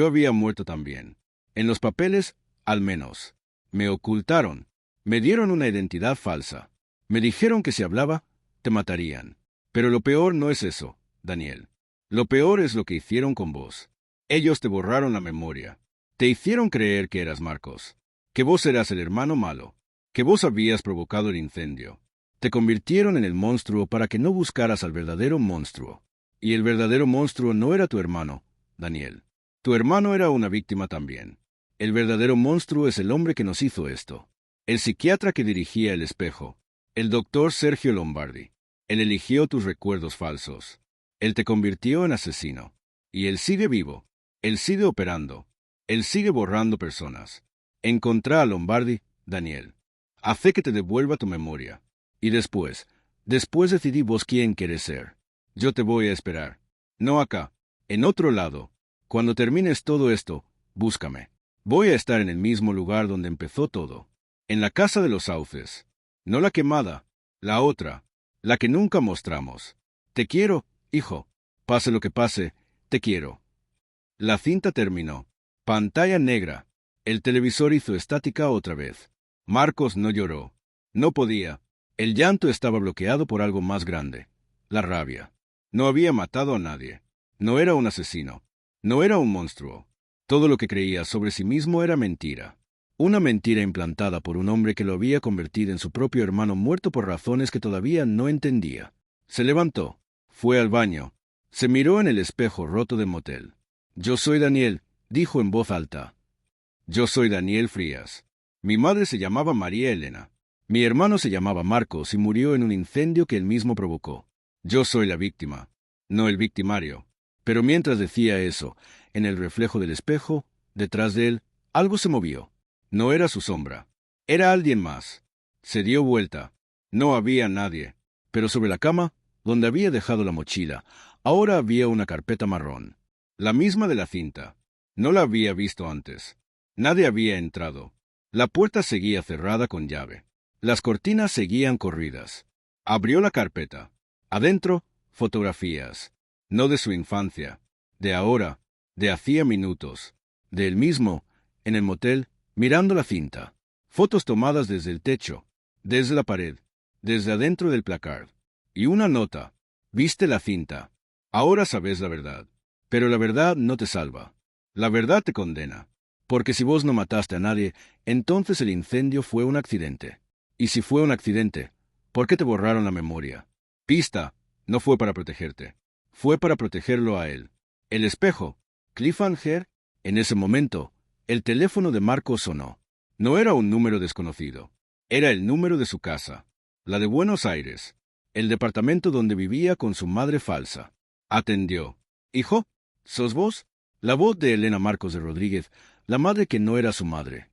había muerto también. En los papeles, al menos. Me ocultaron. Me dieron una identidad falsa. Me dijeron que si hablaba, te matarían. Pero lo peor no es eso, Daniel. Lo peor es lo que hicieron con vos. Ellos te borraron la memoria. Te hicieron creer que eras Marcos. Que vos eras el hermano malo. Que vos habías provocado el incendio. Te convirtieron en el monstruo para que no buscaras al verdadero monstruo. Y el verdadero monstruo no era tu hermano, Daniel. Tu hermano era una víctima también. El verdadero monstruo es el hombre que nos hizo esto. El psiquiatra que dirigía El Espejo. El doctor Sergio Lombardi. Él eligió tus recuerdos falsos. Él te convirtió en asesino. Y él sigue vivo. Él sigue operando. Él sigue borrando personas. Encontrá a Lombardi, Daniel. Hace que te devuelva tu memoria. Y después decidí vos quién querés ser. Yo te voy a esperar. No acá, en otro lado. Cuando termines todo esto, búscame. Voy a estar en el mismo lugar donde empezó todo. En la casa de los sauces. No la quemada, la otra, la que nunca mostramos. Te quiero, hijo. Pase lo que pase, te quiero. La cinta terminó. Pantalla negra. El televisor hizo estática otra vez. Marcos no lloró. No podía. El llanto estaba bloqueado por algo más grande. La rabia. No había matado a nadie. No era un asesino. No era un monstruo. Todo lo que creía sobre sí mismo era mentira. Una mentira implantada por un hombre que lo había convertido en su propio hermano muerto por razones que todavía no entendía. Se levantó. Fue al baño. Se miró en el espejo roto del motel. Yo soy Daniel, dijo en voz alta. Yo soy Daniel Frías. Mi madre se llamaba María Elena. Mi hermano se llamaba Marcos y murió en un incendio que él mismo provocó. Yo soy la víctima, no el victimario. Pero mientras decía eso, en el reflejo del espejo, detrás de él, algo se movió. No era su sombra. Era alguien más. Se dio vuelta. No había nadie. Pero sobre la cama, donde había dejado la mochila, ahora había una carpeta marrón. La misma de la cinta. No la había visto antes. Nadie había entrado. La puerta seguía cerrada con llave. Las cortinas seguían corridas. Abrió la carpeta. Adentro, fotografías. No de su infancia. De ahora. de hacía minutos, de él mismo, en el motel, mirando la cinta. Fotos tomadas desde el techo, desde la pared, desde adentro del placard. Y una nota. Viste la cinta. Ahora sabes la verdad. Pero la verdad no te salva. La verdad te condena. Porque si vos no mataste a nadie, entonces el incendio fue un accidente. Y si fue un accidente, ¿por qué te borraron la memoria? Pista, no fue para protegerte. Fue para protegerlo a él. El espejo. Cliffhanger. En ese momento, el teléfono de Marcos sonó. No era un número desconocido. Era el número de su casa. La de Buenos Aires. El departamento donde vivía con su madre falsa. Atendió. «Hijo, ¿sos vos?» La voz de Elena Marcos de Rodríguez, la madre que no era su madre.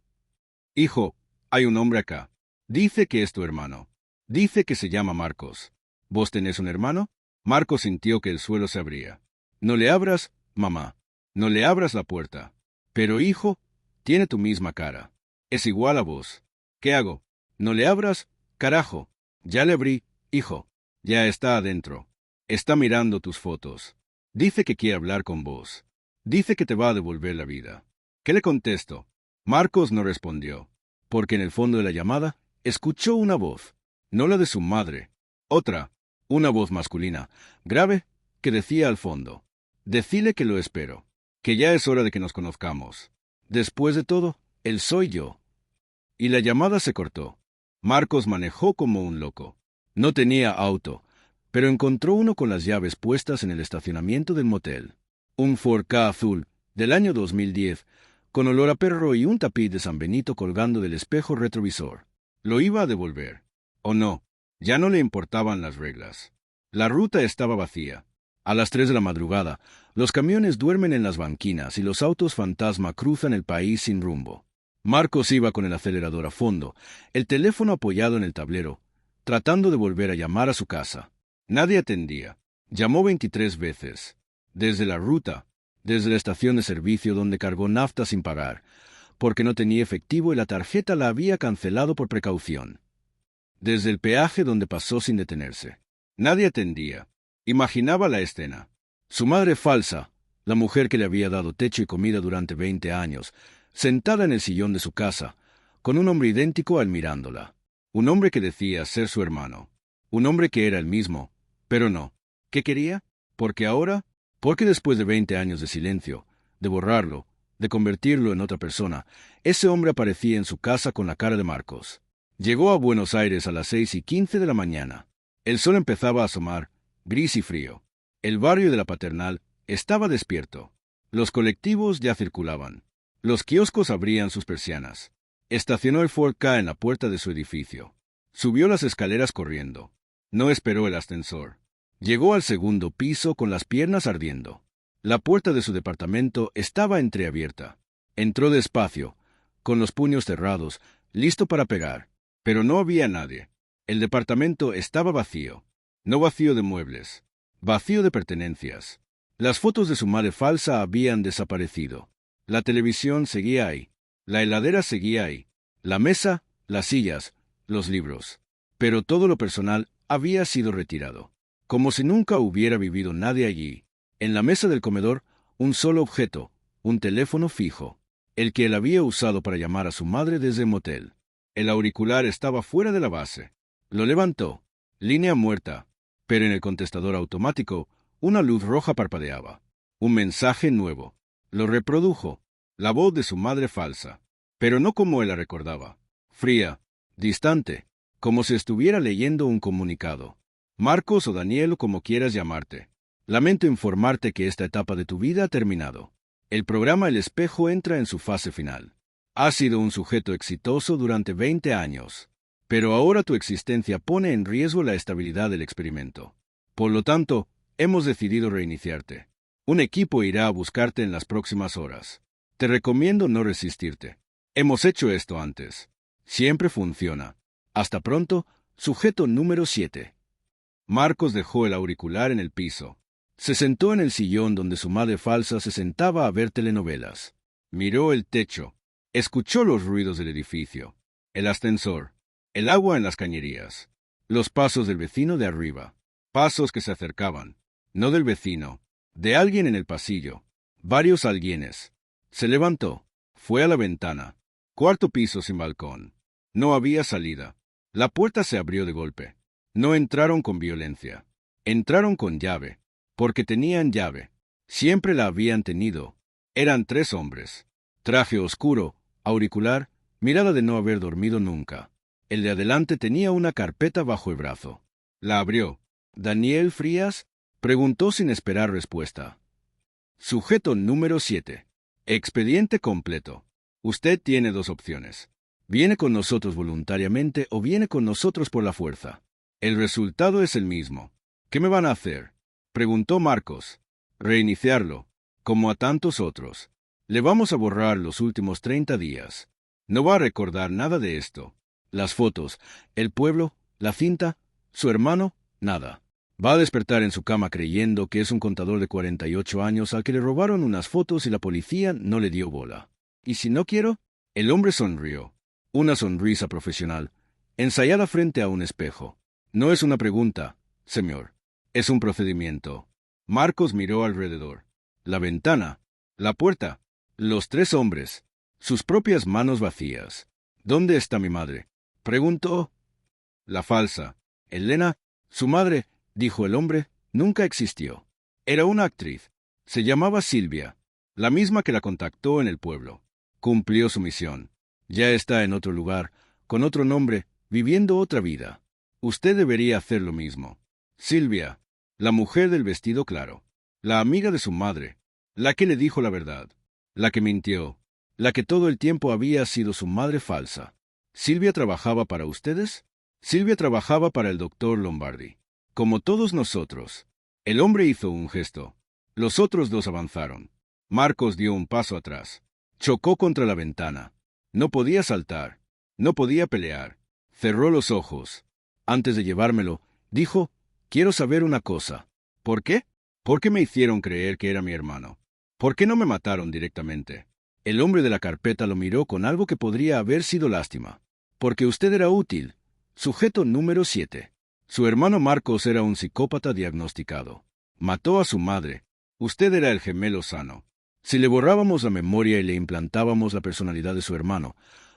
«Hijo, hay un hombre acá. Dice que es tu hermano. Dice que se llama Marcos. ¿Vos tenés un hermano?» Marcos sintió que el suelo se abría. «No le abras, mamá. No le abras la puerta. Pero, hijo, tiene tu misma cara. Es igual a vos. ¿Qué hago? No le abras, carajo. Ya le abrí, hijo. Ya está adentro. Está mirando tus fotos. Dice que quiere hablar con vos. Dice que te va a devolver la vida». ¿Qué le contesto? Marcos no respondió, porque en el fondo de la llamada escuchó una voz, no la de su madre, otra, una voz masculina, grave, que decía al fondo: «Decile que lo espero, que ya es hora de que nos conozcamos. Después de todo, él soy yo». Y la llamada se cortó. Marcos manejó como un loco. No tenía auto, pero encontró uno con las llaves puestas en el estacionamiento del motel. Un Ford Ka azul, del año 2010, con olor a perro y un tapiz de San Benito colgando del espejo retrovisor. Lo iba a devolver. ¿O no? Ya no le importaban las reglas. La ruta estaba vacía. A las 3 de la madrugada, los camiones duermen en las banquinas y los autos fantasma cruzan el país sin rumbo. Marcos iba con el acelerador a fondo, el teléfono apoyado en el tablero, tratando de volver a llamar a su casa. Nadie atendía. Llamó 23 veces. Desde la ruta, desde la estación de servicio donde cargó nafta sin pagar, porque no tenía efectivo y la tarjeta la había cancelado por precaución. Desde el peaje donde pasó sin detenerse. Nadie atendía. Imaginaba la escena. Su madre falsa, la mujer que le había dado techo y comida durante 20 años, sentada en el sillón de su casa, con un hombre idéntico al mirándola. Un hombre que decía ser su hermano. Un hombre que era el mismo, pero no. ¿Qué quería? Porque ahora, porque después de 20 años de silencio, de borrarlo, de convertirlo en otra persona, ese hombre aparecía en su casa con la cara de Marcos. Llegó a Buenos Aires a las 6:15 de la mañana. El sol empezaba a asomar, gris y frío. El barrio de la Paternal estaba despierto. Los colectivos ya circulaban. Los kioscos abrían sus persianas. Estacionó el Ford Ka en la puerta de su edificio. Subió las escaleras corriendo. No esperó el ascensor. Llegó al segundo piso con las piernas ardiendo. La puerta de su departamento estaba entreabierta. Entró despacio, con los puños cerrados, listo para pegar. Pero no había nadie. El departamento estaba vacío. No vacío de muebles. Vacío de pertenencias. Las fotos de su madre falsa habían desaparecido. La televisión seguía ahí. La heladera seguía ahí. La mesa, las sillas, los libros. Pero todo lo personal había sido retirado. Como si nunca hubiera vivido nadie allí. En la mesa del comedor, un solo objeto, un teléfono fijo, el que él había usado para llamar a su madre desde el motel. El auricular estaba fuera de la base. Lo levantó. Línea muerta. Pero en el contestador automático, una luz roja parpadeaba. Un mensaje nuevo. Lo reprodujo. La voz de su madre falsa. Pero no como él la recordaba. Fría, distante, como si estuviera leyendo un comunicado. Marcos o Daniel o como quieras llamarte. Lamento informarte que esta etapa de tu vida ha terminado. El programa El Espejo entra en su fase final. Has sido un sujeto exitoso durante 20 años. Pero ahora tu existencia pone en riesgo la estabilidad del experimento. Por lo tanto, hemos decidido reiniciarte. Un equipo irá a buscarte en las próximas horas. Te recomiendo no resistirte. Hemos hecho esto antes. Siempre funciona. Hasta pronto, sujeto número 7. Marcos dejó el auricular en el piso. Se sentó en el sillón donde su madre falsa se sentaba a ver telenovelas. Miró el techo. Escuchó los ruidos del edificio. El ascensor. El agua en las cañerías. Los pasos del vecino de arriba. Pasos que se acercaban. No del vecino. De alguien en el pasillo. Varios alguienes. Se levantó. Fue a la ventana. Cuarto piso sin balcón. No había salida. La puerta se abrió de golpe. No entraron con violencia. Entraron con llave. Porque tenían llave. Siempre la habían tenido. Eran 3 hombres. Traje oscuro, auricular, mirada de no haber dormido nunca. El de adelante tenía una carpeta bajo el brazo. La abrió. ¿Daniel Frías? Preguntó sin esperar respuesta. Sujeto número 7. Expediente completo. Usted tiene 2 opciones. Viene con nosotros voluntariamente o viene con nosotros por la fuerza. El resultado es el mismo. ¿Qué me van a hacer? Preguntó Marcos. Reiniciarlo, como a tantos otros. Le vamos a borrar los últimos 30 días. No va a recordar nada de esto. Las fotos, el pueblo, la cinta, su hermano, nada. Va a despertar en su cama creyendo que es un contador de 48 años al que le robaron unas fotos y la policía no le dio bola. ¿Y si no quiero? El hombre sonrió. Una sonrisa profesional, ensayada frente a un espejo. No es una pregunta, señor. Es un procedimiento. Marcos miró alrededor. La ventana, la puerta, los 3 hombres, sus propias manos vacías. ¿Dónde está mi madre? Preguntó. La falsa. Elena, su madre, dijo el hombre, nunca existió. Era una actriz. Se llamaba Silvia, la misma que la contactó en el pueblo. Cumplió su misión. Ya está en otro lugar, con otro nombre, viviendo otra vida. Usted debería hacer lo mismo. Silvia, la mujer del vestido claro, la amiga de su madre, la que le dijo la verdad, la que mintió, la que todo el tiempo había sido su madre falsa. ¿Silvia trabajaba para ustedes? Silvia trabajaba para el doctor Lombardi. Como todos nosotros. El hombre hizo un gesto. Los otros 2 avanzaron. Marcos dio un paso atrás. Chocó contra la ventana. No podía saltar. No podía pelear. Cerró los ojos. Antes de llevármelo, dijo, quiero saber una cosa. ¿Por qué? ¿Por qué me hicieron creer que era mi hermano? ¿Por qué no me mataron directamente? El hombre de la carpeta lo miró con algo que podría haber sido lástima. Porque usted era útil. Sujeto número 7. Su hermano Marcos era un psicópata diagnosticado. Mató a su madre. Usted era el gemelo sano. Si le borrábamos la memoria y le implantábamos la personalidad de su hermano,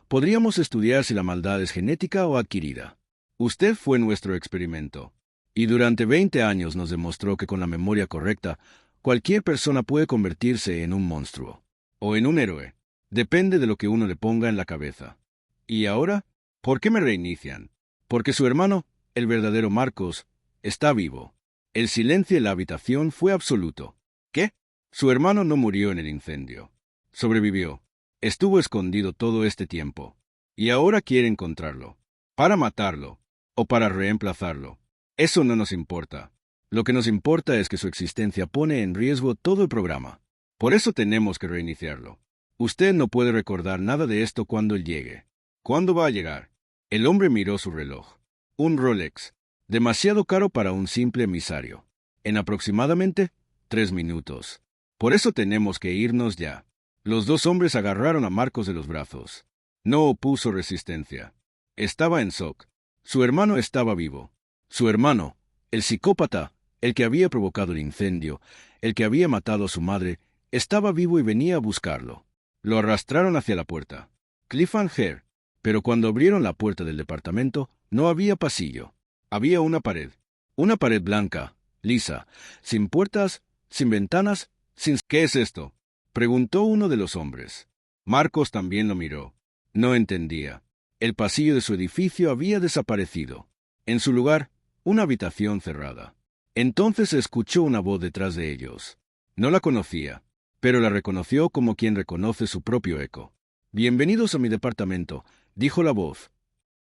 podríamos estudiar si la maldad es genética o adquirida. Usted fue nuestro experimento. Y durante 20 años nos demostró que con la memoria correcta, cualquier persona puede convertirse en un monstruo. O en un héroe. Depende de lo que uno le ponga en la cabeza. ¿Y ahora? ¿Por qué me reinician? Porque su hermano, el verdadero Marcos, está vivo. El silencio en la habitación fue absoluto. ¿Qué? Su hermano no murió en el incendio. Sobrevivió. Estuvo escondido todo este tiempo. Y ahora quiere encontrarlo. Para matarlo. O para reemplazarlo. Eso no nos importa. Lo que nos importa es que su existencia pone en riesgo todo el programa. Por eso tenemos que reiniciarlo. Usted no puede recordar nada de esto cuando él llegue. ¿Cuándo va a llegar? El hombre miró su reloj. Un Rolex. Demasiado caro para un simple emisario. En aproximadamente 3 minutos. Por eso tenemos que irnos ya. Los 2 hombres agarraron a Marcos de los brazos. No opuso resistencia. Estaba en shock. Su hermano estaba vivo. Su hermano, el psicópata, el que había provocado el incendio, el que había matado a su madre, estaba vivo y venía a buscarlo. Lo arrastraron hacia la puerta. Cliffhanger. Pero cuando abrieron la puerta del departamento, no había pasillo. Había una pared. Una pared blanca, lisa, sin puertas, sin ventanas, sin... ¿Qué es esto? Preguntó uno de los hombres. Marcos también lo miró. No entendía. El pasillo de su edificio había desaparecido. En su lugar, una habitación cerrada. Entonces escuchó una voz detrás de ellos. No la conocía, pero la reconoció como quien reconoce su propio eco. Bienvenidos a mi departamento, dijo la voz.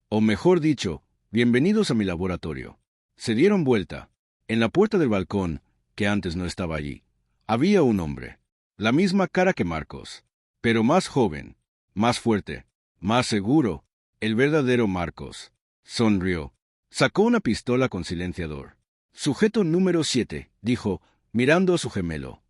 O mejor dicho, bienvenidos a mi laboratorio. Se dieron vuelta. En la puerta del balcón, que antes no estaba allí, había un hombre. La misma cara que Marcos, pero más joven, más fuerte, más seguro. El verdadero Marcos. Sonrió. Sacó una pistola con silenciador. Sujeto número 7, dijo, mirando a su gemelo.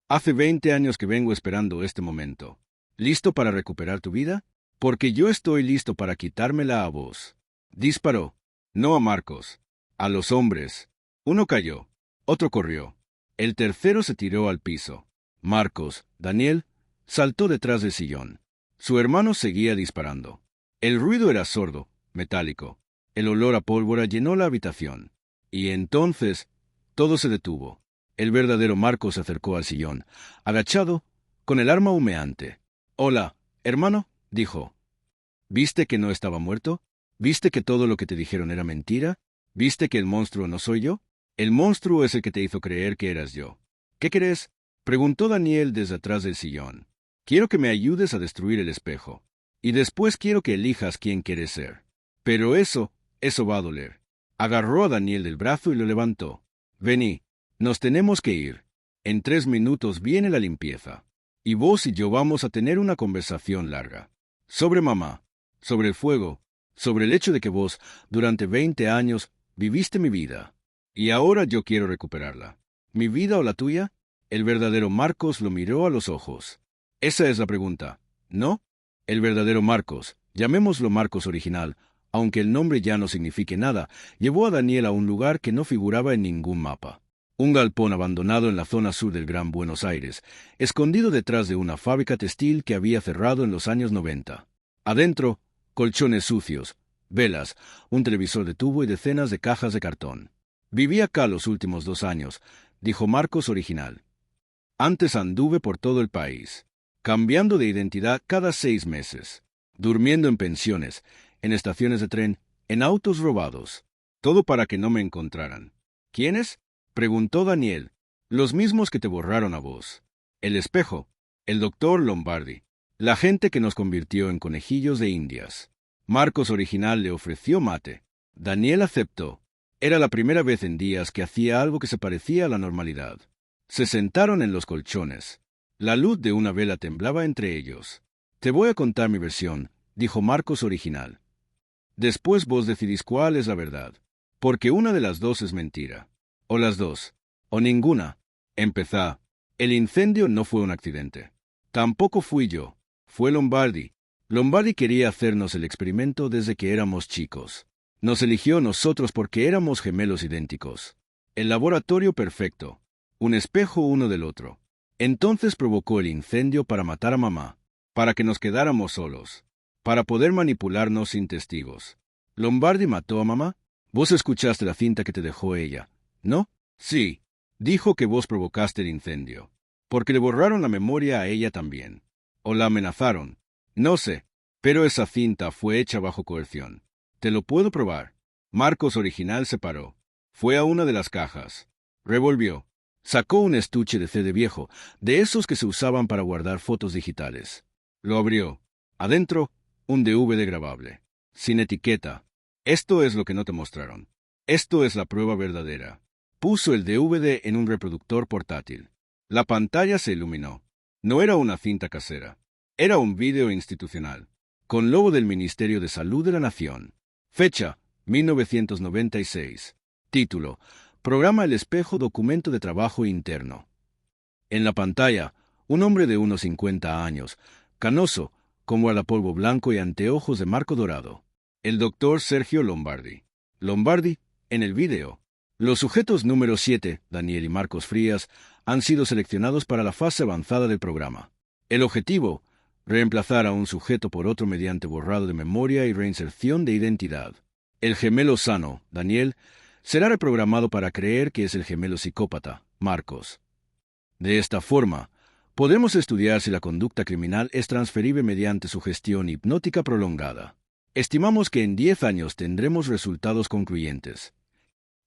Hace 20 años que vengo esperando este momento. ¿Listo para recuperar tu vida? Porque yo estoy listo para quitármela a vos. Disparó. No a Marcos. A los hombres. Uno cayó. Otro corrió. El tercero se tiró al piso. Marcos, Daniel, saltó detrás del sillón. Su hermano seguía disparando. El ruido era sordo, metálico. El olor a pólvora llenó la habitación. Y entonces, todo se detuvo. El verdadero Marcos se acercó al sillón, agachado, con el arma humeante. «Hola, hermano», dijo. «¿Viste que no estaba muerto? ¿Viste que todo lo que te dijeron era mentira? ¿Viste que el monstruo no soy yo? El monstruo es el que te hizo creer que eras yo». «¿Qué querés?», preguntó Daniel desde atrás del sillón. «Quiero que me ayudes a destruir el espejo. Y después quiero que elijas quién quieres ser. Pero eso va a doler». Agarró a Daniel del brazo y lo levantó. «Vení, nos tenemos que ir. En 3 minutos viene la limpieza. Y vos y yo vamos a tener una conversación larga. Sobre mamá, sobre el fuego, sobre el hecho de que vos, durante 20 años, viviste mi vida. Y ahora yo quiero recuperarla. ¿Mi vida o la tuya?». El verdadero Marcos lo miró a los ojos. «Esa es la pregunta, ¿no?». El verdadero Marcos, llamémoslo Marcos original, aunque el nombre ya no signifique nada, llevó a Daniel a un lugar que no figuraba en ningún mapa. Un galpón abandonado en la zona sur del Gran Buenos Aires, escondido detrás de una fábrica textil que había cerrado en los años 90. Adentro, colchones sucios, velas, un televisor de tubo y decenas de cajas de cartón. «Viví acá los últimos 2 años», dijo Marcos original. «Antes anduve por todo el país, cambiando de identidad cada 6 meses, durmiendo en pensiones, en estaciones de tren, en autos robados. Todo para que no me encontraran». «¿Quiénes?», preguntó Daniel. «Los mismos que te borraron a vos. El espejo, el doctor Lombardi, la gente que nos convirtió en conejillos de indias». Marcos original le ofreció mate. Daniel aceptó. Era la primera vez en días que hacía algo que se parecía a la normalidad. Se sentaron en los colchones. La luz de una vela temblaba entre ellos. «Te voy a contar mi versión», dijo Marcos original. «Después vos decidís cuál es la verdad, porque una de las dos es mentira. O las dos, o ninguna. Empezá. El incendio no fue un accidente. Tampoco fui yo. Fue Lombardi. Lombardi quería hacernos el experimento desde que éramos chicos. Nos eligió nosotros porque éramos gemelos idénticos. El laboratorio perfecto. Un espejo uno del otro. Entonces provocó el incendio para matar a mamá, para que nos quedáramos solos, para poder manipularnos sin testigos. ¿Lombardi mató a mamá? Vos escuchaste la cinta que te dejó ella, ¿no? Sí. Dijo que vos provocaste el incendio, porque le borraron la memoria a ella también. O la amenazaron. No sé, pero esa cinta fue hecha bajo coerción. Te lo puedo probar. Marcos original se paró. Fue a una de las cajas. Revolvió. Sacó un estuche de CD viejo, de esos que se usaban para guardar fotos digitales. Lo abrió. Adentro, un DVD grabable. Sin etiqueta. Esto es lo que no te mostraron. Esto es la prueba verdadera. Puso el DVD en un reproductor portátil. La pantalla se iluminó. No era una cinta casera. Era un vídeo institucional, con logo del Ministerio de Salud de la Nación. Fecha, 1996. Título, Programa El Espejo, documento de trabajo interno. En la pantalla, un hombre de unos 50 años, canoso, con guardapolvo blanco y anteojos de marco dorado. El doctor Sergio Lombardi. Lombardi, en el vídeo. Los sujetos número 7, Daniel y Marcos Frías, han sido seleccionados para la fase avanzada del programa. El objetivo, reemplazar a un sujeto por otro mediante borrado de memoria y reinserción de identidad. El gemelo sano, Daniel, será reprogramado para creer que es el gemelo psicópata, Marcos. De esta forma, podremos estudiar si la conducta criminal es transferible mediante sugestión hipnótica prolongada. Estimamos que en 10 años tendremos resultados concluyentes.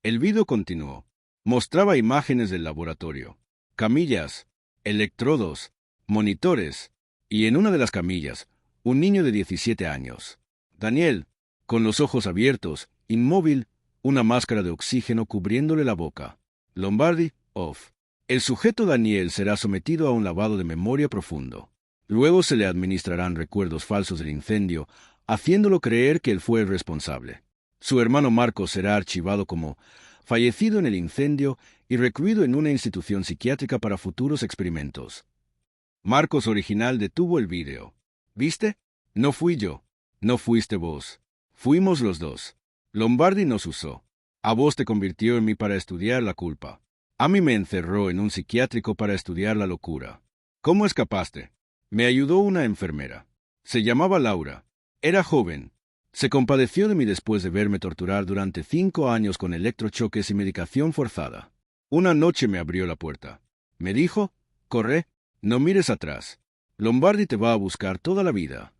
El vídeo continuó. Mostraba imágenes del laboratorio, camillas, electrodos, monitores, y en una de las camillas, un niño de 17 años. Daniel, con los ojos abiertos, inmóvil, una máscara de oxígeno cubriéndole la boca. Lombardi, off. El sujeto Daniel será sometido a un lavado de memoria profundo. Luego se le administrarán recuerdos falsos del incendio, haciéndolo creer que él fue el responsable. Su hermano Marcos será archivado como fallecido en el incendio y recluido en una institución psiquiátrica para futuros experimentos. Marcos original detuvo el vídeo. ¿Viste? No fui yo. No fuiste vos. Fuimos los dos. Lombardi nos usó. A vos te convirtió en mí para estudiar la culpa. A mí me encerró en un psiquiátrico para estudiar la locura. ¿Cómo escapaste? Me ayudó una enfermera. Se llamaba Laura. Era joven. Se compadeció de mí después de verme torturar durante 5 años con electrochoques y medicación forzada. Una noche me abrió la puerta. Me dijo, corre, no mires atrás. Lombardi te va a buscar toda la vida.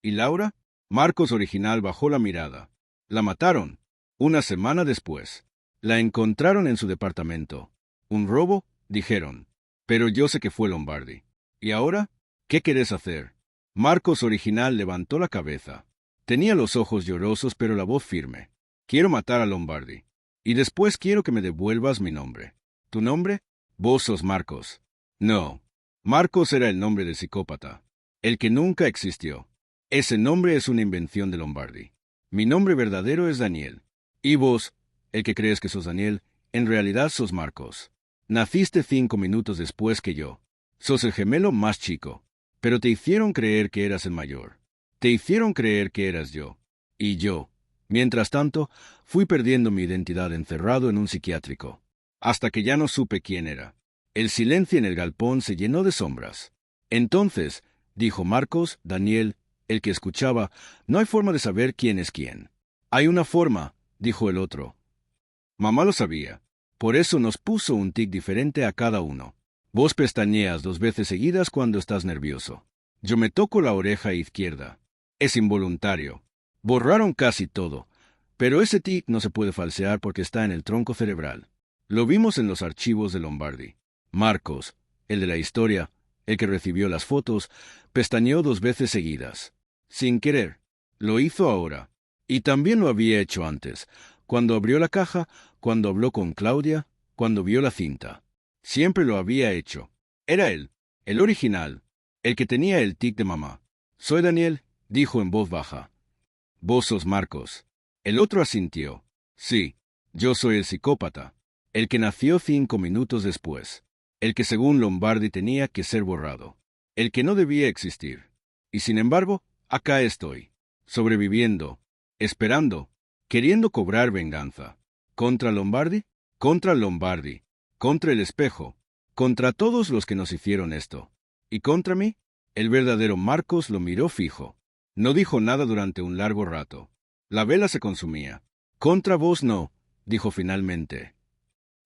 ¿Y Laura? Marcos original bajó la mirada. La mataron. Una semana después. La encontraron en su departamento. ¿Un robo? Dijeron. Pero yo sé que fue Lombardi. ¿Y ahora? ¿Qué querés hacer? Marcos original levantó la cabeza. Tenía los ojos llorosos pero la voz firme. Quiero matar a Lombardi. Y después quiero que me devuelvas mi nombre. ¿Tu nombre? Vos sos Marcos. No. Marcos era el nombre del psicópata. El que nunca existió. Ese nombre es una invención de Lombardi. Mi nombre verdadero es Daniel. Y vos, el que crees que sos Daniel, en realidad sos Marcos. Naciste 5 minutos después que yo. Sos el gemelo más chico. Pero te hicieron creer que eras el mayor. Te hicieron creer que eras yo. Y yo. Mientras tanto, fui perdiendo mi identidad encerrado en un psiquiátrico. Hasta que ya no supe quién era. El silencio en el galpón se llenó de sombras. Entonces, dijo Marcos, Daniel, el que escuchaba, no hay forma de saber quién es quién. Hay una forma, dijo el otro. Mamá lo sabía. Por eso nos puso un tic diferente a cada uno. Vos pestañeas 2 veces seguidas cuando estás nervioso. Yo me toco la oreja izquierda. Es involuntario. Borraron casi todo. Pero ese tic no se puede falsear porque está en el tronco cerebral. Lo vimos en los archivos de Lombardi. Marcos, el de la historia, el que recibió las fotos, pestañeó 2 veces seguidas. Sin querer. Lo hizo ahora. Y también lo había hecho antes, cuando abrió la caja, cuando habló con Claudia, cuando vio la cinta. Siempre lo había hecho. Era él, el original, el que tenía el tic de mamá. Soy Daniel, dijo en voz baja. Vos sos Marcos. El otro asintió. Sí, yo soy el psicópata, el que nació 5 minutos después, el que según Lombardi tenía que ser borrado, el que no debía existir. Y sin embargo, acá estoy, sobreviviendo, esperando, queriendo cobrar venganza. ¿Contra Lombardi? Contra Lombardi, contra el espejo, contra todos los que nos hicieron esto. ¿Y contra mí? El verdadero Marcos lo miró fijo. No dijo nada durante un largo rato. La vela se consumía. Contra vos no, dijo finalmente.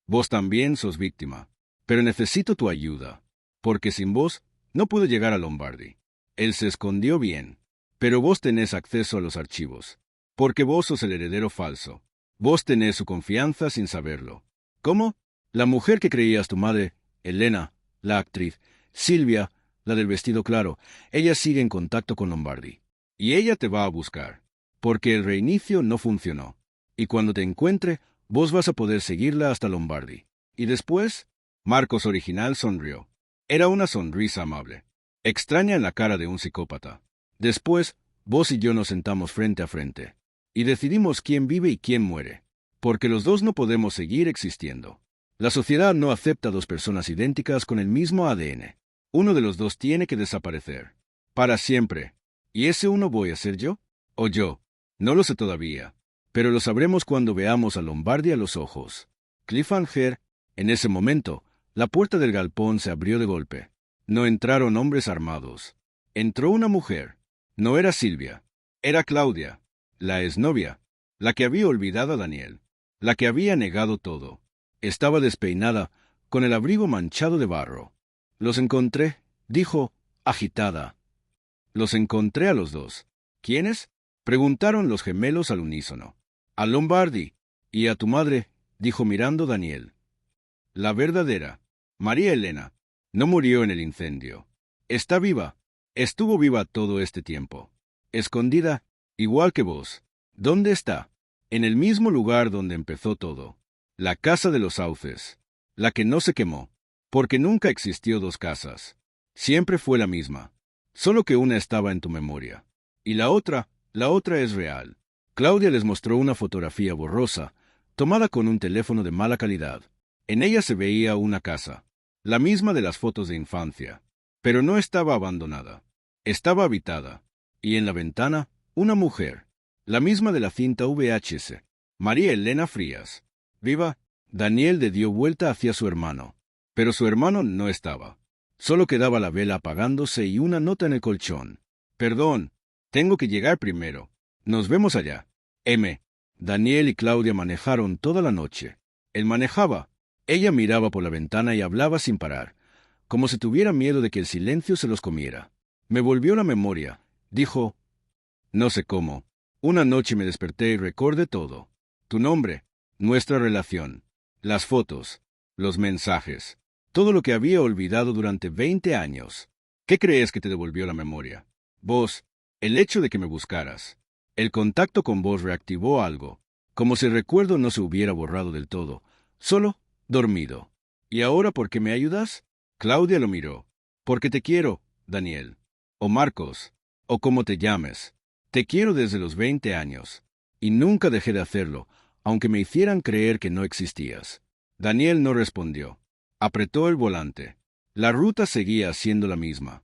Vos también sos víctima. Pero necesito tu ayuda. Porque sin vos, no puedo llegar a Lombardi. Él se escondió bien. Pero vos tenés acceso a los archivos. Porque vos sos el heredero falso. Vos tenés su confianza sin saberlo. ¿Cómo? La mujer que creías tu madre, Elena, la actriz, Silvia, la del vestido claro, ella sigue en contacto con Lombardi. Y ella te va a buscar. Porque el reinicio no funcionó. Y cuando te encuentre, vos vas a poder seguirla hasta Lombardi. Y después, Marcos original sonrió. Era una sonrisa amable. Extraña en la cara de un psicópata. Después, vos y yo nos sentamos frente a frente. Y decidimos quién vive y quién muere. Porque los dos no podemos seguir existiendo. La sociedad no acepta 2 personas idénticas con el mismo ADN. Uno de los dos tiene que desaparecer. Para siempre. ¿Y ese uno voy a ser yo? ¿O yo? No lo sé todavía. Pero lo sabremos cuando veamos a Lombardi a los ojos. Cliffhanger. En ese momento, la puerta del galpón se abrió de golpe. No entraron hombres armados. Entró una mujer. No era Silvia. Era Claudia, la exnovia, la que había olvidado a Daniel, la que había negado todo. Estaba despeinada, con el abrigo manchado de barro. Los encontré, dijo, agitada. Los encontré a los dos. ¿Quiénes? Preguntaron los gemelos al unísono. A Lombardi. Y a tu madre, dijo mirando Daniel. La verdadera, María Elena, no murió en el incendio. Está viva. Estuvo viva todo este tiempo. Escondida, igual que vos. ¿Dónde está? En el mismo lugar donde empezó todo. La casa de los sauces. La que no se quemó. Porque nunca existió 2 casas. Siempre fue la misma. Solo que una estaba en tu memoria. Y la otra es real. Claudia les mostró una fotografía borrosa, tomada con un teléfono de mala calidad. En ella se veía una casa, la misma de las fotos de infancia. Pero no estaba abandonada. Estaba habitada. Y en la ventana, una mujer. La misma de la cinta VHS. María Elena Frías. Viva. Daniel le dio vuelta hacia su hermano. Pero su hermano no estaba. Solo quedaba la vela apagándose y una nota en el colchón. Perdón, tengo que llegar primero. Nos vemos allá. M. Daniel y Claudia manejaron toda la noche. Él manejaba. Ella miraba por la ventana y hablaba sin parar, como si tuviera miedo de que el silencio se los comiera. Me volvió la memoria, dijo. No sé cómo. Una noche me desperté y recordé todo. Tu nombre, nuestra relación, las fotos, los mensajes, todo lo que había olvidado durante 20 años. ¿Qué crees que te devolvió la memoria? Vos, el hecho de que me buscaras. El contacto con vos reactivó algo, como si el recuerdo no se hubiera borrado del todo, solo dormido. ¿Y ahora por qué me ayudas? Claudia lo miró. Porque te quiero, Daniel. O Marcos, o como te llames. Te quiero desde los 20 años. Y nunca dejé de hacerlo, aunque me hicieran creer que no existías. Daniel no respondió. Apretó el volante. La ruta seguía siendo la misma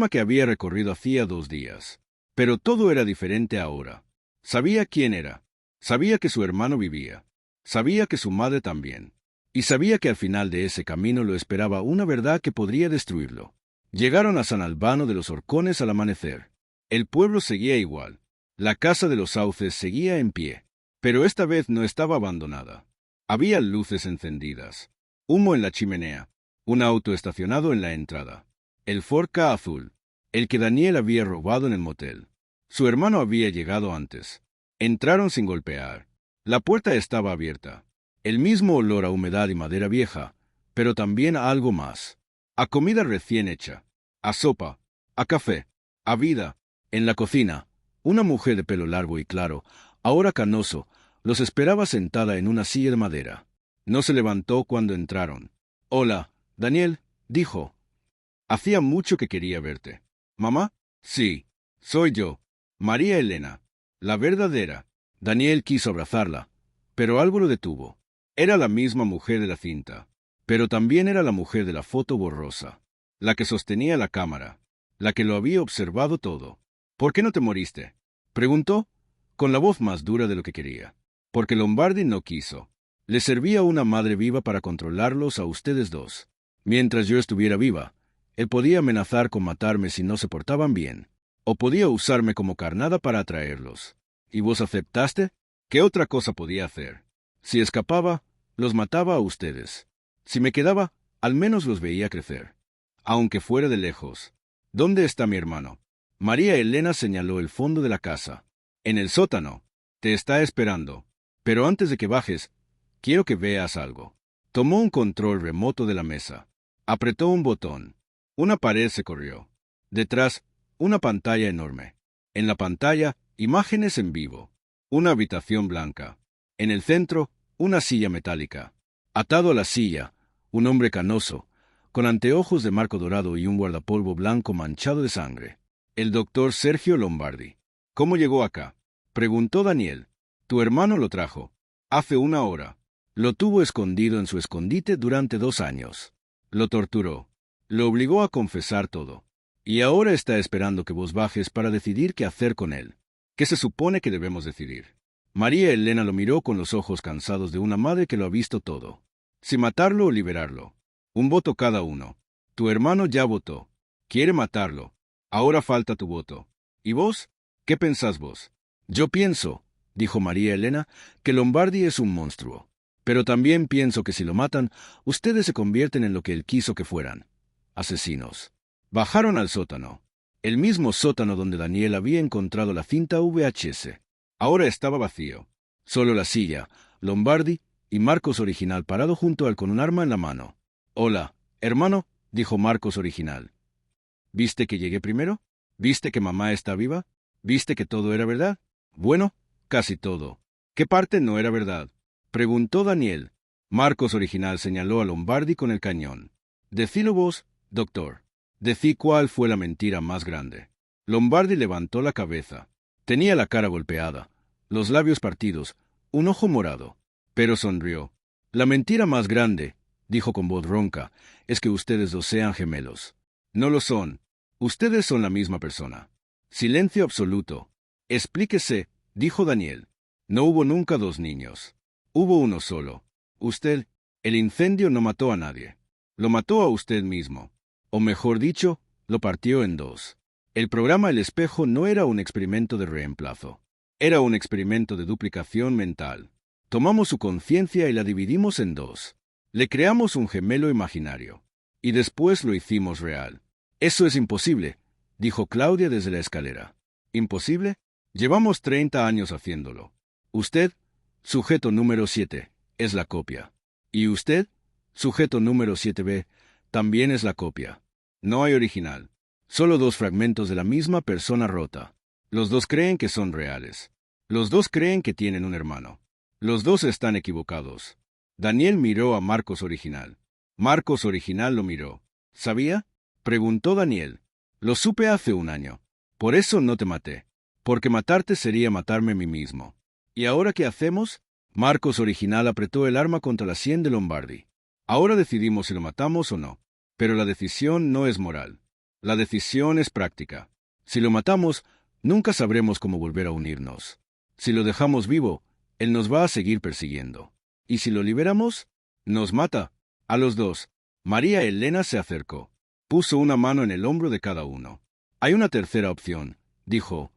que había recorrido hacía 2 días. Pero todo era diferente ahora. Sabía quién era. Sabía que su hermano vivía. Sabía que su madre también. Y sabía que al final de ese camino lo esperaba una verdad que podría destruirlo. Llegaron a San Albano de los Horcones al amanecer. El pueblo seguía igual. La casa de los Sauces seguía en pie. Pero esta vez no estaba abandonada. Había luces encendidas. Humo en la chimenea. Un auto estacionado en la entrada. El Ford Ka azul, el que Daniel había robado en el motel. Su hermano había llegado antes. Entraron sin golpear. La puerta estaba abierta. El mismo olor a humedad y madera vieja, pero también a algo más. A comida recién hecha. A sopa. A café. A vida. En la cocina, una mujer de pelo largo y claro, ahora canoso, los esperaba sentada en una silla de madera. No se levantó cuando entraron. Hola, Daniel, dijo. Hacía mucho que quería verte. ¿Mamá? Sí, soy yo. María Elena. La verdadera. Daniel quiso abrazarla, pero algo lo detuvo. Era la misma mujer de la cinta, pero también era la mujer de la foto borrosa, la que sostenía la cámara, la que lo había observado todo. ¿Por qué no te moriste? Preguntó, con la voz más dura de lo que quería. Porque Lombardi no quiso. Le servía una madre viva para controlarlos a ustedes dos. Mientras yo estuviera viva, él podía amenazar con matarme si no se portaban bien, o podía usarme como carnada para atraerlos. ¿Y vos aceptaste? ¿Qué otra cosa podía hacer? Si escapaba, los mataba a ustedes. Si me quedaba, al menos los veía crecer. Aunque fuera de lejos. ¿Dónde está mi hermano? María Elena señaló el fondo de la casa. En el sótano. Te está esperando. Pero antes de que bajes, quiero que veas algo. Tomó un control remoto de la mesa. Apretó un botón. Una pared se corrió. Detrás, una pantalla enorme. En la pantalla, imágenes en vivo. Una habitación blanca. En el centro, una silla metálica. Atado a la silla, un hombre canoso, con anteojos de marco dorado y un guardapolvo blanco manchado de sangre. El doctor Sergio Lombardi. ¿Cómo llegó acá? Preguntó Daniel. Tu hermano lo trajo. Hace 1 hora. Lo tuvo escondido en su escondite durante 2 años. Lo torturó. Lo obligó a confesar todo. Y ahora está esperando que vos bajes para decidir qué hacer con él. ¿Qué se supone que debemos decidir? María Elena lo miró con los ojos cansados de una madre que lo ha visto todo. Si matarlo o liberarlo. Un voto cada uno. Tu hermano ya votó. Quiere matarlo. Ahora falta tu voto. ¿Y vos? ¿Qué pensás vos? Yo pienso, dijo María Elena, que Lombardi es un monstruo. Pero también pienso que si lo matan, ustedes se convierten en lo que él quiso que fueran. Asesinos. Bajaron al sótano. El mismo sótano donde Daniel había encontrado la cinta VHS. Ahora estaba vacío. Solo la silla, Lombardi y Marcos Original parado junto a él con un arma en la mano. Hola, hermano, dijo Marcos Original. ¿Viste que llegué primero? ¿Viste que mamá está viva? ¿Viste que todo era verdad? Bueno, casi todo. ¿Qué parte no era verdad? Preguntó Daniel. Marcos Original señaló a Lombardi con el cañón. Decilo vos, doctor. Decí cuál fue la mentira más grande. Lombardi levantó la cabeza. Tenía la cara golpeada, los labios partidos, un ojo morado. Pero sonrió. La mentira más grande, dijo con voz ronca, es que ustedes dos sean gemelos. No lo son. Ustedes son la misma persona. Silencio absoluto. Explíquese, dijo Daniel. No hubo nunca 2 niños. Hubo uno solo. Usted, el incendio no mató a nadie. Lo mató a usted mismo. O mejor dicho, lo partió en dos. El programa El Espejo no era un experimento de reemplazo. Era un experimento de duplicación mental. Tomamos su conciencia y la dividimos en dos. Le creamos un gemelo imaginario. Y después lo hicimos real. Eso es imposible, dijo Claudia desde la escalera. ¿Imposible? Llevamos 30 años haciéndolo. Usted, sujeto número 7, es la copia. Y usted, sujeto número 7b, también es la copia. No hay original. Solo dos fragmentos de la misma persona rota. Los dos creen que son reales. Los dos creen que tienen un hermano. Los dos están equivocados. Daniel miró a Marcos Original. Marcos Original lo miró. ¿Sabía? Preguntó Daniel. Lo supe hace un año. Por eso no te maté. Porque matarte sería matarme a mí mismo. ¿Y ahora qué hacemos? Marcos Original apretó el arma contra la sien de Lombardi. Ahora decidimos si lo matamos o no. Pero la decisión no es moral. La decisión es práctica. Si lo matamos, nunca sabremos cómo volver a unirnos. Si lo dejamos vivo, él nos va a seguir persiguiendo. Y si lo liberamos, nos mata. A los dos. María Elena se acercó. Puso una mano en el hombro de cada uno. Hay una tercera opción, dijo.